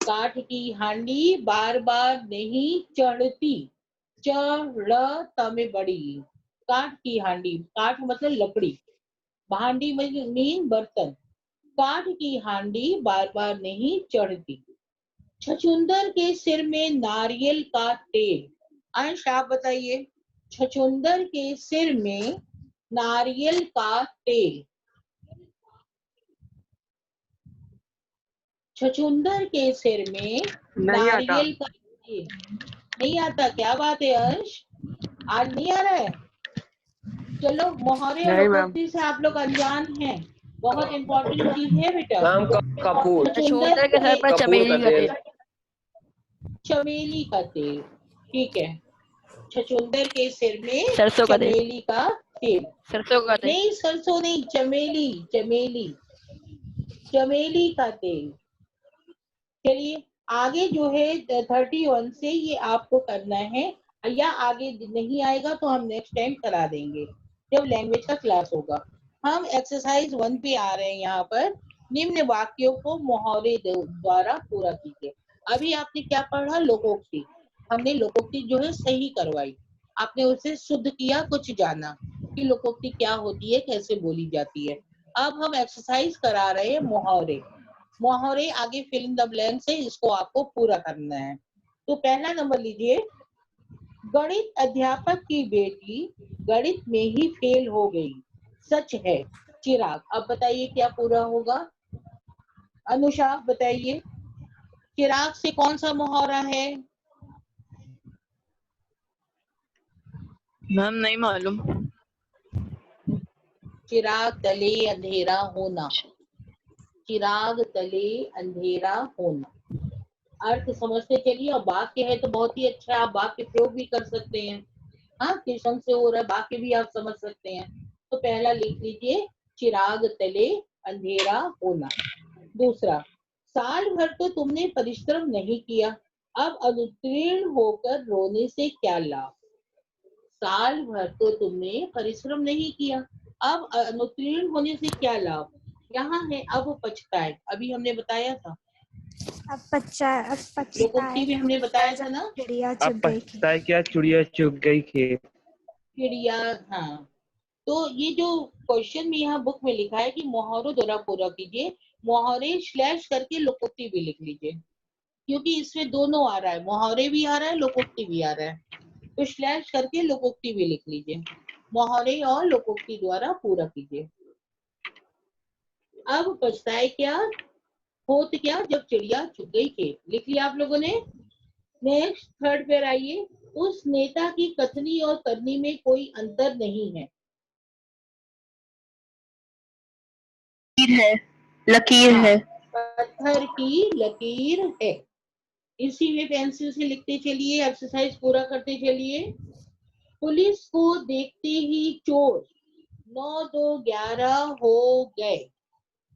काठ की हांडी बार बार नहीं चढ़ती। चढ़ में बड़ी। काठ की हांडी, काठ मतलब लकड़ी, हांडी मीन बर्तन। काठ की हांडी बार बार नहीं चढ़ती। छछूंदर के सिर में नारियल का तेल। अंश, आप बताइए। छछूंदर के सिर में नारियल का तेल। छछूंदर के सिर में नहीं आता। नारियल का तेल। नहीं आता? क्या बात है अंश, आज नहीं आ रहा है? चलो, मुहावरे और नहीं मैम। लोकोक्ति से आप लोग अनजान हैं, बहुत इंपॉर्टेंट चीज है बेटा। मैम कपूर, छछूंदर के सर पर कपूर चमेली का का तेल। तेल। चमेली का तेल, ठीक है। छछूंदर के सिर में सरसों का तेल। चमेली का तेल। सरसों का तेल। नहीं, सरसों नहीं, चमेली, चमेली, चमेली का तेल। चलिए आगे जो है 31 से ये आपको करना है, या आगे नहीं आएगा तो हम नेक्स्ट टाइम करा देंगे जब लैंग्वेज का क्लास होगा। हम एक्सरसाइज 1 पे आ रहे हैं। यहाँ पर निम्न वाक्यों को मुहावरे द्वारा पूरा कीजिए। अभी आपने क्या पढ़ा? लोकोक्ति। हमने लोकोक्ति जो है सही करवाई, आपने उसे शुद्ध किया, कुछ जाना कि लोकोक्ति क्या होती है, कैसे बोली जाती है। अब हम एक्सरसाइज करा रहे हैं मुहावरे। मुहावरे आगे फिल इन द ब्लैंक से, इसको आपको पूरा करना है। तो पहला नंबर लीजिए। गणित अध्यापक की बेटी गणित में ही फेल हो गई, सच है। चिराग, अब बताइए क्या पूरा होगा? अनुषा बताइए, चिराग से कौन सा मुहावरा है? मैम नहीं मालूम। चिराग तले अंधेरा होना। चिराग तले अंधेरा होना। अर्थ समझते चलिए, और वाक्य है तो बहुत ही अच्छा, आप वाक्य प्रयोग भी कर सकते हैं। हाँ, किस ढंग से हो रहा है वाक्य भी आप समझ सकते हैं। तो पहला लिख लीजिए, चिराग तले अंधेरा होना। दूसरा, साल भर तो तुमने परिश्रम नहीं किया, अब अनुत्तीर्ण होकर रोने से क्या लाभ? साल भर तो तुमने परिश्रम नहीं किया, अब अनुत्तीर्ण होने से क्या लाभ? यहाँ है अब पछताए, अभी हमने बताया था, अब पछताए लोकोक्ति में हमने बताया था ना, चिड़िया अब चुग गई खेत। पछता है क्या चिड़िया चुग गई खेत। चिड़िया। हाँ, तो ये जो क्वेश्चन में यहाँ बुक में लिखा है कि मुहावरों द्वारा पूरा कीजिए, मुहावरे स्लैश करके लोकोक्ति भी लिख लीजिए, क्योंकि इसमें दोनों आ रहा है, मुहावरे भी आ रहा है, लोकोक्ति भी आ रहा है, तो स्लैश करके लोकोक्ति भी लिख लीजिए, मुहावरे और लोकोक्ति द्वारा पूरा कीजिए। अब पछताए क्या, होत क्या जब चिड़िया चुग गई खेत, लिख लिया आप लोगों ने। नेक्स्ट थर्ड पे आइए, उस नेता की कथनी और करनी में कोई अंतर नहीं है। लकीर है। पत्थर की लकीर है, इसी में पेंसिल से लिखते चलिए, एक्सरसाइज पूरा करते चलिए। पुलिस को देखते ही चोर 9 2 11 हो गए,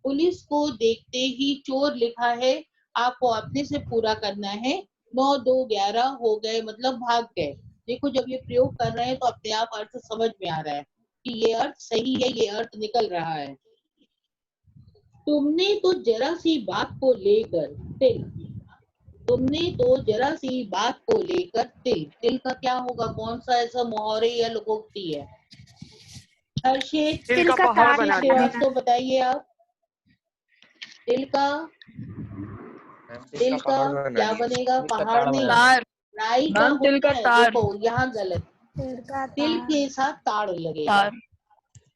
पुलिस को देखते ही चोर लिखा है, आपको अपने से पूरा करना है। 9 2 11 हो गए मतलब भाग गए। देखो जब ये प्रयोग कर रहे हैं तो अपने आप अर्थ समझ में आ रहा है कि ये अर्थ सही है, ये अर्थ निकल रहा है। तुमने तो जरा सी बात को लेकर तिल, तुमने तो जरा सी बात को लेकर तिल, तिल का क्या होगा, कौन सा ऐसा मुहावरे या लोकोक्ति है? हर्षित तिल का पहाड़ बना दिया। श्रीवास्तव बताइए आप, तिल का क्या बनेगा, पहाड़ नहीं, तार। राई का मैम, तिल का होता है, तार। देखो यहाँ गलत, तिल के साथ ताड़ लगेगा, तार।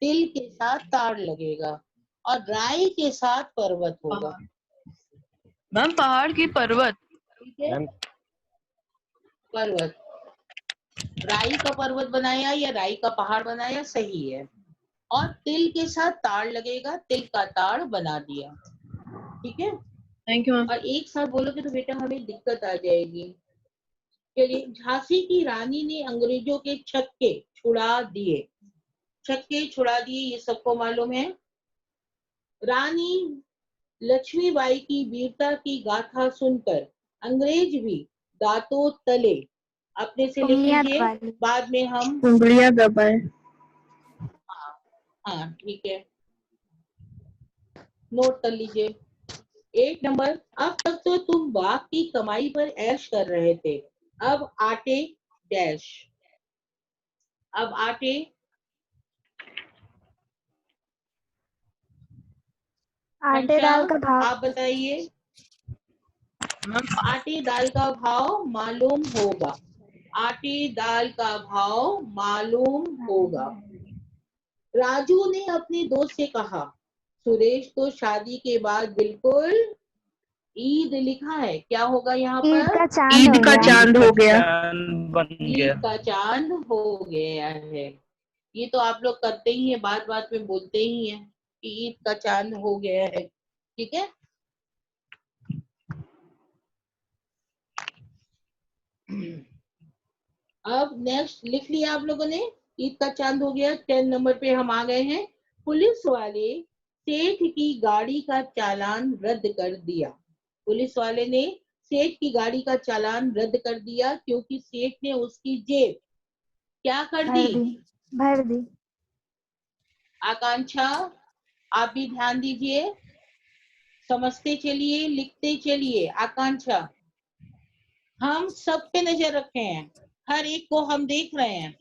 तिल के साथ ताड़ लगेगा और राई के साथ पर्वत होगा। मैम, पहाड़ की पर्वत। ठीक है, पर्वत, राई का पर्वत बनाया या राई का पहाड़ बनाया, सही है। और तिल के साथ ताड़ लगेगा, तिल का ताड़ बना दिया। ठीक है, थैंक यू मैम। और एक साथ बोलोगे तो बेटा हमें दिक्कत आ जाएगी। चलिए, झांसी की रानी ने अंग्रेजों के छक्के छुड़ा दिए, छक्के छुड़ा दिए ये सबको मालूम है। रानी लक्ष्मीबाई की वीरता की गाथा सुनकर अंग्रेज भी दांतों तले, अपने से लिख लीजिए, बाद में हम उंगलियां दबाए। हाँ ठीक है, नोट कर लीजिए। 1 नंबर, अब तक तो तुम बाप की कमाई पर ऐश कर रहे थे, अब आटे डैश, अब आटे दाल का भाव, आप बताइए, आटे दाल का भाव मालूम होगा, आटे दाल का भाव मालूम होगा। राजू ने अपने दोस्त से कहा, सुरेश तो शादी के बाद बिल्कुल ईद लिखा है, क्या होगा यहाँ पर, ईद का चांद हो गया। ईद का चांद हो गया है। ये तो आप लोग करते ही हैं, बात बात में बोलते ही हैं कि ईद का चांद हो गया है। ठीक है, अब नेक्स्ट लिख लिया आप लोगों ने, ईद का चांद हो गया। 10 नंबर पे हम आ गए हैं। पुलिस वाले सेठ की गाड़ी का चालान रद्द कर दिया, पुलिस वाले ने सेठ की गाड़ी का चालान रद्द कर दिया क्योंकि सेठ ने उसकी जेब क्या कर दी, भर दी। आकांक्षा आप भी ध्यान दीजिए, समझते चलिए, लिखते चलिए। आकांक्षा, हम सब पे नजर रखे हैं, हर एक को हम देख रहे हैं।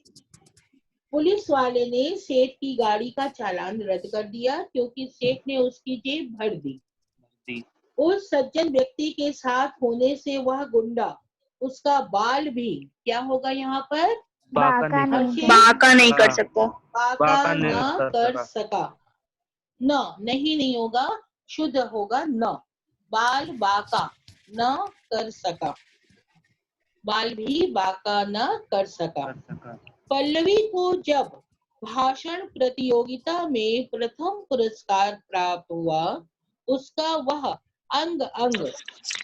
पुलिस वाले ने सेठ की गाड़ी का चालान रद्द कर दिया क्योंकि सेठ ने उसकी जेब भर दी। उस सज्जन व्यक्ति के साथ होने से वह गुंडा उसका बाल भी क्या होगा यहाँ पर, बाका नहीं कर सकता। बाका न कर सका, न नहीं होगा, शुद्ध होगा न, बाल बाका न कर सका, बाल भी बाका न कर सका। पल्लवी को जब भाषण प्रतियोगिता में प्रथम पुरस्कार प्राप्त हुआ, उसका वह अंग अंग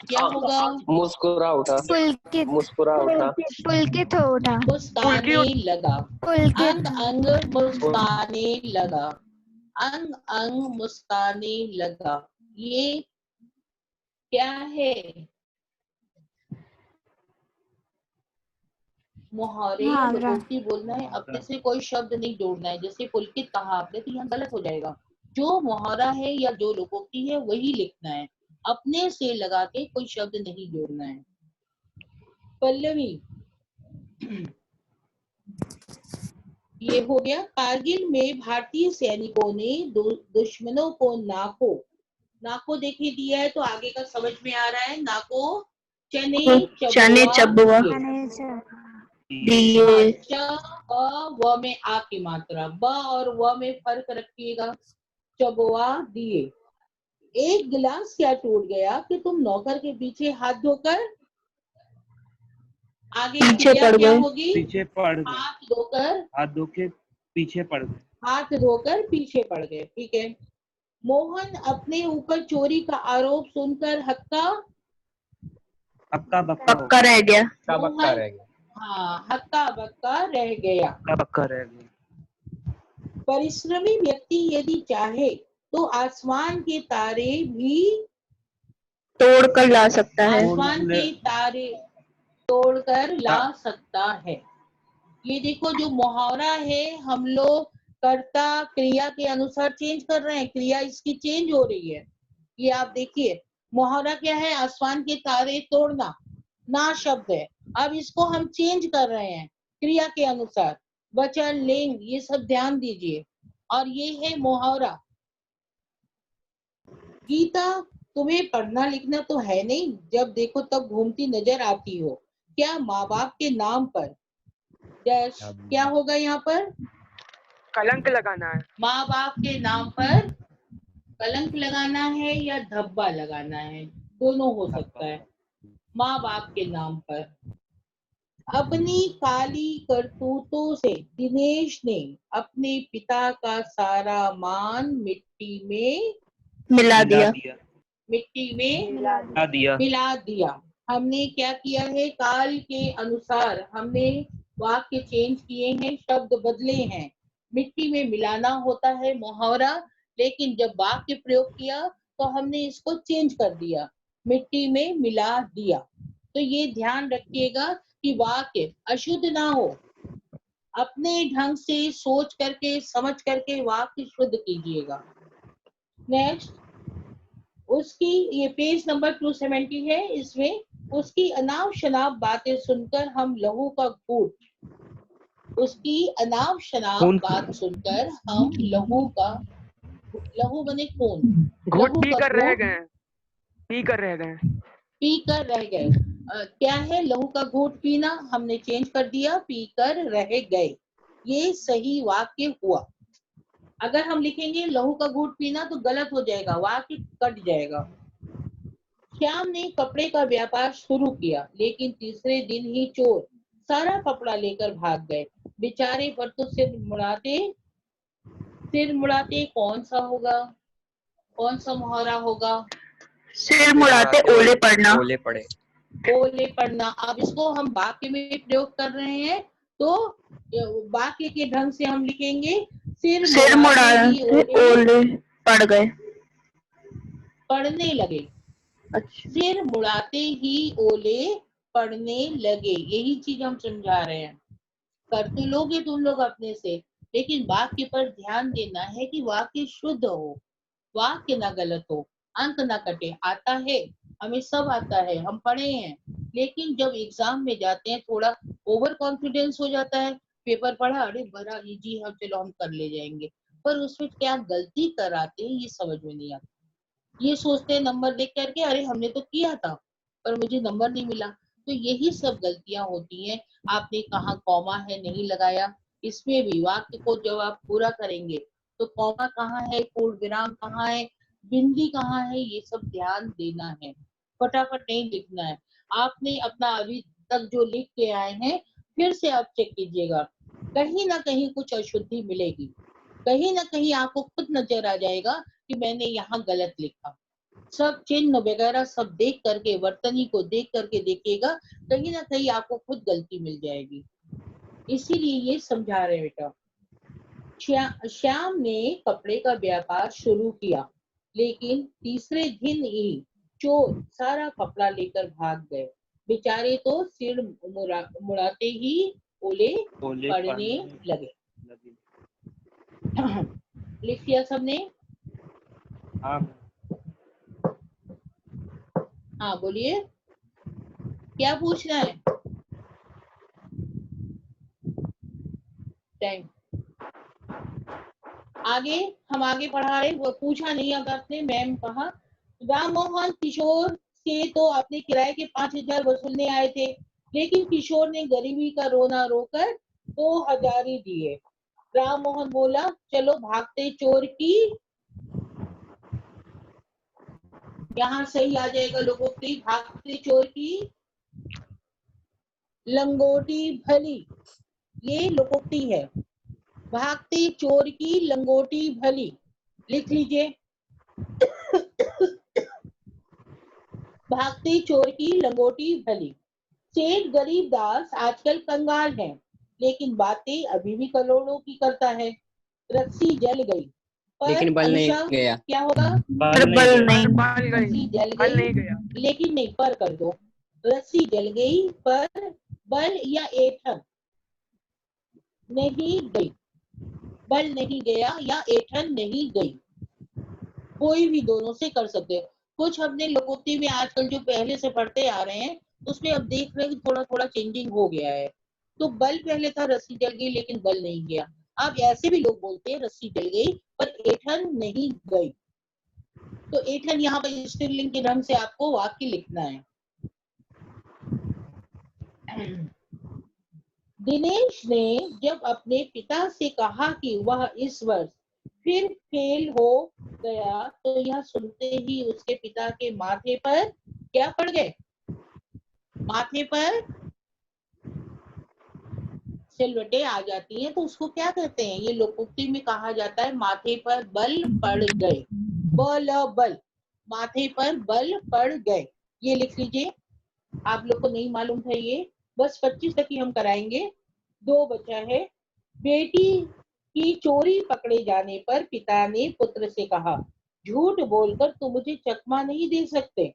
क्या होगा, मुस्कुरा उठा, पुलकित, मुस्कुरा उठा, पुलकित हो उठा, मुस्काने लगा, पुलकित, अंग अंग मुस्काने लगा, अंग अंग मुस्काने लगा। ये क्या है, मुहावरे या मुहावरा। लोकोक्ति बोलना है, अपने से कोई शब्द नहीं जोड़ना है। जैसे पुलकित कहा आपने तो यहाँ गलत हो जाएगा। जो मुहावरा है या जो लोकोक्ति है वही लिखना है, अपने से लगा के कोई शब्द नहीं जोड़ना है। पल्लवी, ये हो गया। कारगिल में भारतीय सैनिकों ने दुश्मनों को नाको देखे दिया है, तो आगे का समझ में आ रहा है। नाको चने चबुआ दिए। च व में आ की मात्रा, ब और व में फर्क रखिएगा। चबुआ दिए। एक गिलास क्या टूट गया कि तुम नौकर के पीछे हाथ धोकर, आगे पीछे क्रिया पड़ क्या गए। होगी? पीछे पड़ गए, हाथ धोकर, हाथ धो के पीछे पड़ गए। हाथ धोकर पीछे पड़ गए। ठीक है। मोहन अपने ऊपर चोरी का आरोप सुनकर हक्का हक्का बक्का हो पक्का रह गया। का बक्का रह गया। हाँ, हक्का बक्का रह गया। हक्का बक्का रह गया। परिश्रमी व्यक्ति यदि चाहे तो आसमान के तारे भी तोड़ कर ला सकता है। आसमान के तारे तोड़कर ला सकता है। ये देखो, जो मुहावरा है हम लोग कर्ता क्रिया के अनुसार चेंज कर रहे हैं, क्रिया इसकी चेंज हो रही है। ये आप देखिए, मुहावरा क्या है? आसमान के तारे तोड़ना, ना शब्द है। अब इसको हम चेंज कर रहे हैं क्रिया के अनुसार। वचन, लिंग, ये सब ध्यान दीजिए। और ये है मुहावरा। गीता, तुम्हें पढ़ना लिखना तो है नहीं, जब देखो तब घूमती नजर आती हो। क्या माँ बाप के नाम पर डैश क्या होगा यहाँ पर? कलंक लगाना है। माँ बाप के नाम पर कलंक लगाना है या धब्बा लगाना है? दोनों हो सकता है। माँ बाप के नाम पर। अपनी काली करतूतों से दिनेश ने अपने पिता का सारा मान मिट्टी में मिला दिया। मिला दिया। हमने क्या किया है? काल के अनुसार हमने वाक्य चेंज किए हैं, शब्द बदले हैं। मिट्टी में मिलाना होता है मुहावरा, लेकिन जब वाक्य प्रयोग किया तो हमने इसको चेंज कर दिया, मिट्टी में मिला दिया। तो ये ध्यान रखिएगा कि वाक्य अशुद्ध ना हो। अपने ढंग से सोच करके समझ करके वाक्य शुद्ध कीजिएगा। नेक्स्ट, उसकी, ये पेज नंबर 270 है। इसमें उसकी अनाप शनाप बातें सुनकर हम लहू का घूट, उसकी अनाप शनाप बात सुनकर हम लहू बने खून, घुट पी कर रह गए, पी कर रह गए। क्या है लहू का घूट पीना? हमने चेंज कर दिया, पी कर रह गए। ये सही वाक्य हुआ। अगर हम लिखेंगे लहू का घूट पीना तो गलत हो जाएगा, वाक्य कट जाएगा। श्याम ने कपड़े का व्यापार शुरू किया, लेकिन तीसरे दिन ही चोर सारा कपड़ा लेकर भाग गए। बेचारे पर तो सिर मुड़ाते कौन सा होगा? कौन सा मुहावरा होगा? सिर मुड़ाते ओले पड़ना। ओले पड़ना। अब इसको हम वाक्य में प्रयोग कर रहे हैं, तो वाक्य के ढंग से हम लिखेंगे सिर मुड़ाते ओले पड़ गए, पड़ने लगे। अच्छा। सिर मुड़ाते ही ओले पड़ने लगे, यही चीज हम समझा रहे हैं। कर तो लोगे तुम लोग अपने से, लेकिन वाक्य पर ध्यान देना है कि वाक्य शुद्ध हो, वाक्य ना गलत हो, अंक ना कटे। आता है, हमें सब आता है, हम पढ़े हैं, लेकिन जब एग्जाम में जाते हैं थोड़ा ओवर कॉन्फिडेंस हो जाता है। पेपर पढ़ा, अरे बड़ा इजी है, चलो हम कर ले जाएंगे, पर उसमें क्या गलती कराते हैं ये समझ में नहीं आता। ये सोचते हैं नंबर देख करके, अरे हमने तो किया था पर मुझे नंबर नहीं मिला। तो यही सब गलतियां होती हैं। आपने कहा कॉमा है नहीं लगाया, इसमें भी वाक्य को जब आप पूरा करेंगे तो कॉमा कहाँ है, पूर्ण विराम कहाँ है, बिंदी कहाँ है, ये सब ध्यान देना है। फटाफट नहीं लिखना है। आपने अपना अभी तक जो लिख के आए हैं फिर से आप चेक कीजिएगा, कहीं ना कहीं कुछ अशुद्धि मिलेगी, कहीं ना कहीं आपको खुद नजर आ जाएगा कि मैंने यहाँ गलत लिखा। सब चिन्ह वगैरह सब देख करके, वर्तनी को देख करके देखिएगा, कहीं ना कहीं आपको खुद गलती मिल जाएगी। इसीलिए ये समझा रहे बेटा। श्याम ने कपड़े का व्यापार शुरू किया, लेकिन तीसरे दिन ही चोर सारा कपड़ा लेकर भाग गए। बेचारे तो सिर मुड़ाते ही ओले ओले पड़ने लगे। लिख लिया सबने? हाँ हाँ बोलिए, क्या पूछना है? टाइम आगे हम आगे पढ़ा रहे, वो पूछा नहीं अगर आपने, मैम कहा राम मोहन किशोर से तो अपने किराए के 5,000 वसूलने आए थे, लेकिन किशोर ने गरीबी का रोना रोकर 2,000 ही दिए। राम मोहन बोला चलो भागते चोर की, यहाँ सही आ जाएगा लोकोक्ति, भागते चोर की लंगोटी भली, ये लोकोक्ति है। भागते चोर की लंगोटी भली, लिख लीजिए। भागते चोर की लंगोटी भली। सेठ गरीबदास आजकल कंगाल है, लेकिन बातें अभी भी करोड़ों की करता है। रस्सी जल गई पर लेकिन बल नहीं अनुषा गया। क्या होगा? पर बल नहीं। रस्सी जल बल गई नहीं गया। लेकिन नहीं, पर कर दो। रस्सी जल गई पर बल या ऐठन नहीं गई, बल नहीं गया या ऐठन नहीं गई, कोई भी दोनों से कर सकते हो। कुछ अपने लोकोक्ति में आजकल जो पहले से पढ़ते आ रहे हैं उसमें अब देख रहे हैं कि थोड़ा थोड़ा चेंजिंग हो गया है। तो बल पहले था रस्सी जल गई लेकिन बल नहीं गया। अब ऐसे भी लोग बोलते हैं रस्सी जल गई पर ऐठन नहीं गई। तो ऐठन यहाँ पर स्त्रीलिंग के ढंग से आपको वाक्य लिखना है। दिनेश ने जब अपने पिता से कहा कि वह इस वर्ष फिर फेल हो गया, तो यह सुनते ही उसके पिता के माथे पर क्या पड़ गए? माथे पर सिलवटें आ जाती हैं, तो उसको क्या कहते हैं? ये लोकोक्ति में कहा जाता है माथे पर बल पड़ गए। बल बल, माथे पर बल पड़ गए, ये लिख लीजिए। आप लोग को नहीं मालूम था ये, बस 25 तक ही हम कराएंगे, 2 बचा है। बेटी की चोरी पकड़े जाने पर पिता ने पुत्र से कहा झूठ बोलकर तुम मुझे चकमा नहीं दे सकते,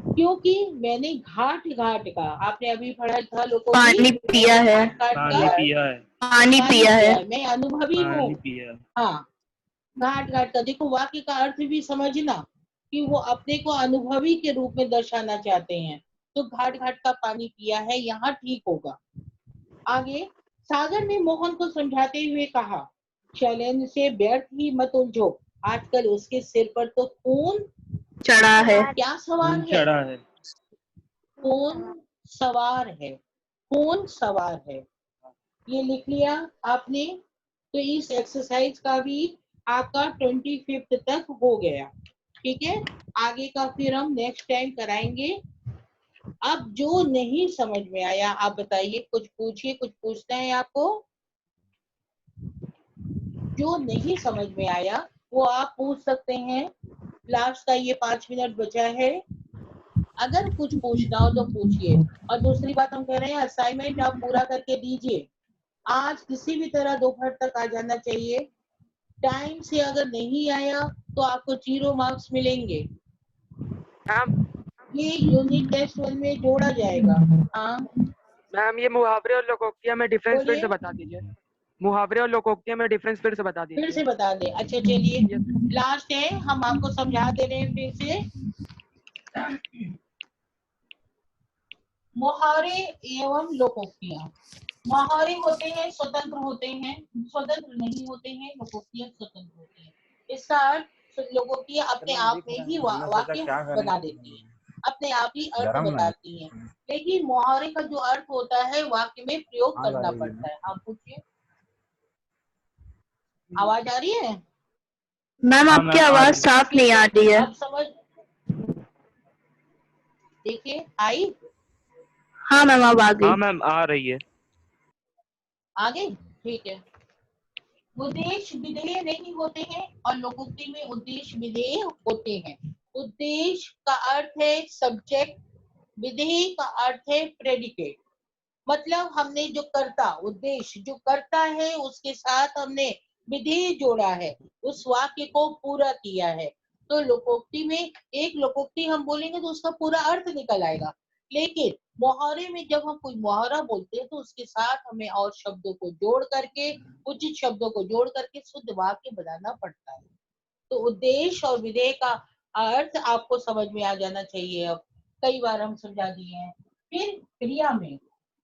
क्योंकि मैंने घाट घाट का, आपने अभी पढ़ा था लोगों पानी पिया है। पानी पिया है। पानी पिया है। मैं अनुभवी हूँ। पानी पिया है। हाँ, घाट घाट का देखो, वाक्य का अर्थ भी समझना कि वो अपने को अनुभवी के रूप में दर्शाना चाहते हैं। तो घाट घाट का पानी पिया है, यहाँ ठीक होगा। आगे सागर ने मोहन को समझाते हुए कहा शैलेंद्र से व्यर्थ ही मत उलझो, आजकल उसके सिर पर तो खून चढ़ा है। क्या सवार है? चढ़ा है। खून सवार है, खून सवार है, ये लिख लिया आपने। तो इस एक्सरसाइज का भी आपका 25 तक हो गया, ठीक है। आगे का फिर हम नेक्स्ट टाइम कराएंगे। अब जो नहीं समझ में आया आप बताइए, कुछ पूछिए, कुछ पूछना है आपको? जो नहीं समझ में आया वो आप पूछ सकते हैं। लास्ट का ये 5 मिनट बचा है, अगर कुछ पूछना हो तो पूछिए। और दूसरी बात हम कह रहे हैं असाइनमेंट आप पूरा करके दीजिए। आज किसी भी तरह दोपहर तक आ जाना चाहिए। टाइम से अगर नहीं आया तो आपको 0 मार्क्स मिलेंगे। ये यूनिट टेस्ट 1 में जोड़ा जाएगा। हाँ मैम, ये मुहावरे और लोकोक्तियां में डिफरेंस फिर से बता दीजिए। मुहावरे और लोकोक्तियां में डिफरेंस फिर से बता दीजिए। फिर से बता दें। अच्छा चलिए, लास्ट है, हम आपको समझा दे रहे हैं फिर से। मुहावरे एवं लोकोक्तियां। मुहावरे होते हैं स्वतंत्र होते हैं, स्वतंत्र नहीं होते हैं, लोकोक्तियां स्वतंत्र होती हैं। इसका अर्थ लोकोक्तियां अपने आप में ही वाक्य बना देती हैं, अपने आप ही अर्थ बताती हैं, लेकिन मुहावरे का जो अर्थ होता है वाक्य में प्रयोग करना पड़ता है। आप पूछिए, आवाज आ रही है? मैम आपकी आवाज साफ नहीं आ रही है। आप समझ, देखिए आई। हाँ मैम अब आ गई। हाँ मैम आ रही है। आ गई, ठीक है। उद्देश्य विधेय नहीं होते हैं और लोकोक्ति में उद्देश्य विधेय होते हैं। उद्देश्य का अर्थ है सब्जेक्ट, विधेय का अर्थ है प्रेडिकेट। मतलब हमने जो कर्ता, उद्देश्य जो करता है उसके साथ हमने विधेय जोड़ा है, उस वाक्य को पूरा किया है। तो लोकोक्ति में एक लोकोक्ति हम बोलेंगे तो उसका पूरा अर्थ निकल आएगा। लेकिन मुहावरे में जब हम कोई मुहावरा बोलते हैं तो उसके साथ हमें और शब्दों को जोड़ करके, उचित शब्दों को जोड़ करके शुद्ध वाक्य बनाना पड़ता है। तो उद्देश्य और विधेय का अर्थ आपको समझ में आ जाना चाहिए। अब कई बार हम समझा दिए हैं। फिर क्रिया में,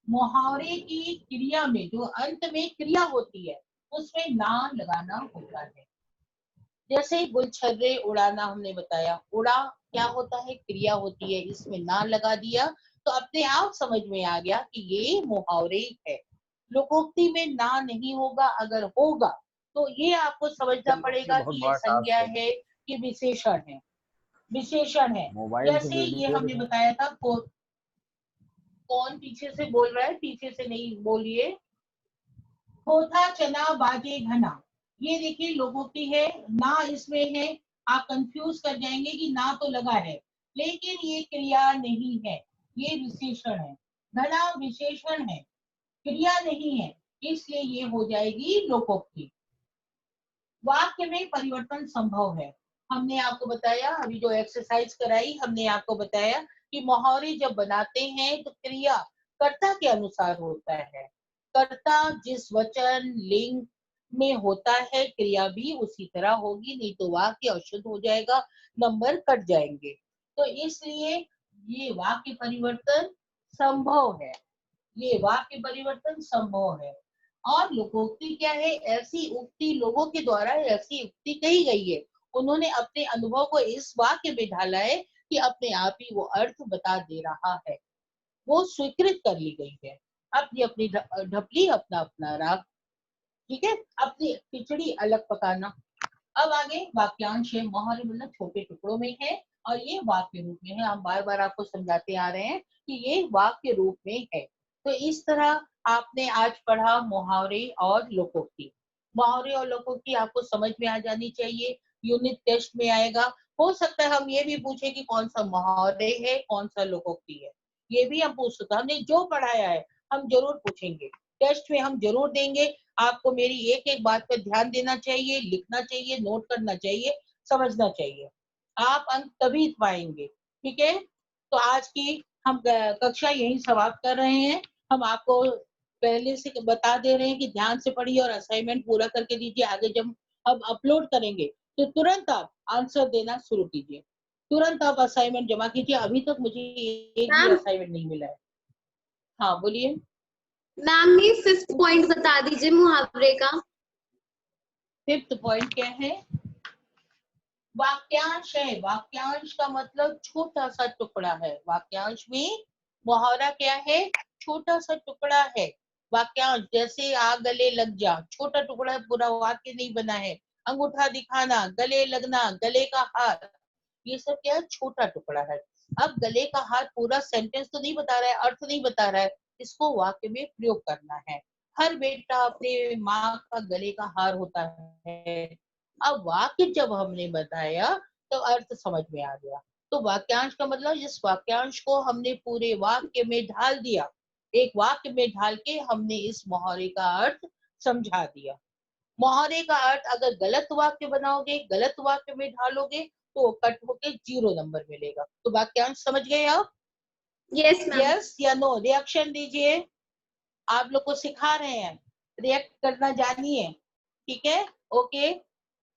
मुहावरे की क्रिया में जो अंत में क्रिया होती है उसमें ना लगाना होता है। जैसे गुलछर्रे उड़ाना हमने बताया, उड़ा क्या होता है, क्रिया होती है, इसमें ना लगा दिया तो अपने आप समझ में आ गया कि ये मुहावरे है। लोकोक्ति में ना नहीं होगा, अगर होगा तो ये आपको समझना पड़ेगा कि ये संज्ञा है कि विशेषण है। विशेषण है। जैसे ये हमने बताया था, कौन पीछे से बोल रहा है? पीछे से नहीं बोलिए। खोथा चना बाजे घना, ये देखिए लोकोक्ति है, ना इसमें है। आप कंफ्यूज कर जाएंगे कि ना तो लगा है लेकिन ये क्रिया नहीं है, ये विशेषण है। घना विशेषण है, क्रिया नहीं है, इसलिए ये हो जाएगी लोकोक्ति। वाक्य में परिवर्तन संभव है। हमने आपको बताया, अभी जो एक्सरसाइज कराई हमने आपको बताया कि मुहावरे जब बनाते हैं तो क्रिया कर्ता के अनुसार होता है। कर्ता जिस वचन लिंग में होता है क्रिया भी उसी तरह होगी, नहीं तो वाक्य अशुद्ध हो जाएगा, नंबर कट जाएंगे। तो इसलिए ये वाक्य परिवर्तन संभव है, ये वाक्य परिवर्तन संभव है। और लोकोक्ति क्या है? ऐसी उक्ति, लोगों के द्वारा ऐसी उक्ति कही गई है, उन्होंने अपने अनुभव को इस वाक्य में ढाला है कि अपने आप ही वो अर्थ बता दे रहा है, वो स्वीकृत कर ली गई है। अपनी अपनी ढपली, अपना अपना राग, ठीक है, अपनी खिचड़ी अलग पकाना। अब आगे वाक्यांश है। मुहावरे मतलब छोटे टुकड़ों में है और ये वाक्य रूप में है। हम बार बार आपको समझाते आ रहे हैं कि ये वाक्य रूप में है। तो इस तरह आपने आज पढ़ा मुहावरे और लोकोक्ति। मुहावरे और लोकोक्ति आपको समझ में आ जानी चाहिए, यूनिट टेस्ट में आएगा। हो सकता है हम ये भी पूछे कि कौन सा मुहावरे है, कौन सा लोकोक्ति है, ये भी हम पूछ सकते हैं। हमने जो पढ़ाया है हम जरूर पूछेंगे, टेस्ट में हम जरूर देंगे। आपको मेरी एक एक बात पर ध्यान देना चाहिए, लिखना चाहिए, नोट करना चाहिए, समझना चाहिए, आप अंक तभी पाएंगे। ठीक है, तो आज की हम कक्षा यही समाप्त कर रहे हैं। हम आपको पहले से बता दे रहे हैं कि ध्यान से पढ़िए और असाइनमेंट पूरा करके दीजिए। आगे जब हम अपलोड करेंगे तो तुरंत आप आंसर देना शुरू कीजिए, तुरंत आप असाइनमेंट जमा कीजिए। अभी तक मुझे एक भी असाइनमेंट नहीं मिला है। हाँ बोलिए मैम, ये 5th पॉइंट बता दीजिए मुहावरे का। 5th पॉइंट क्या है? वाक्यांश है। वाक्यांश का मतलब छोटा सा टुकड़ा है। वाक्यांश में मुहावरा क्या है? छोटा सा टुकड़ा है। वाक्यांश जैसे आ गले लग जा, छोटा टुकड़ा है, पूरा वाक्य नहीं बना है। अंगूठा दिखाना, गले लगना, गले का हार, ये सब क्या है? छोटा टुकड़ा है। अब गले का हार पूरा सेंटेंस तो नहीं बता रहा है, अर्थ नहीं बता रहा है, इसको वाक्य में प्रयोग करना है। हर बेटा अपने माँ का गले का हार होता है। अब वाक्य जब हमने बताया तो अर्थ समझ में आ गया। तो वाक्यांश का मतलब जिस वाक्यांश को हमने पूरे वाक्य में ढाल दिया, एक वाक्य में ढाल के हमने इस मुहावरे का अर्थ समझा दिया। मुहावरे का अर्थ अगर गलत वाक्य बनाओगे, गलत वाक्य में ढालोगे तो कट होके 0 नंबर मिलेगा। तो वाक्यांश समझ गए आप? Yes ma'am. यस या नो? रिएक्शन दीजिए। आप लोग को सिखा रहे हैं, रिएक्ट करना जानिए। ठीक है, ओके।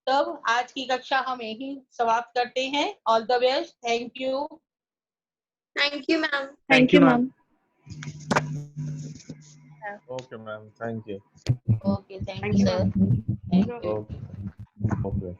तब आज की कक्षा हम यही समाप्त करते हैं। All the best. Thank you. Thank you ma'am. Thank you ma'am. Okay, ma'am. Thank you. Okay, thank you sir. Thank you. Okay.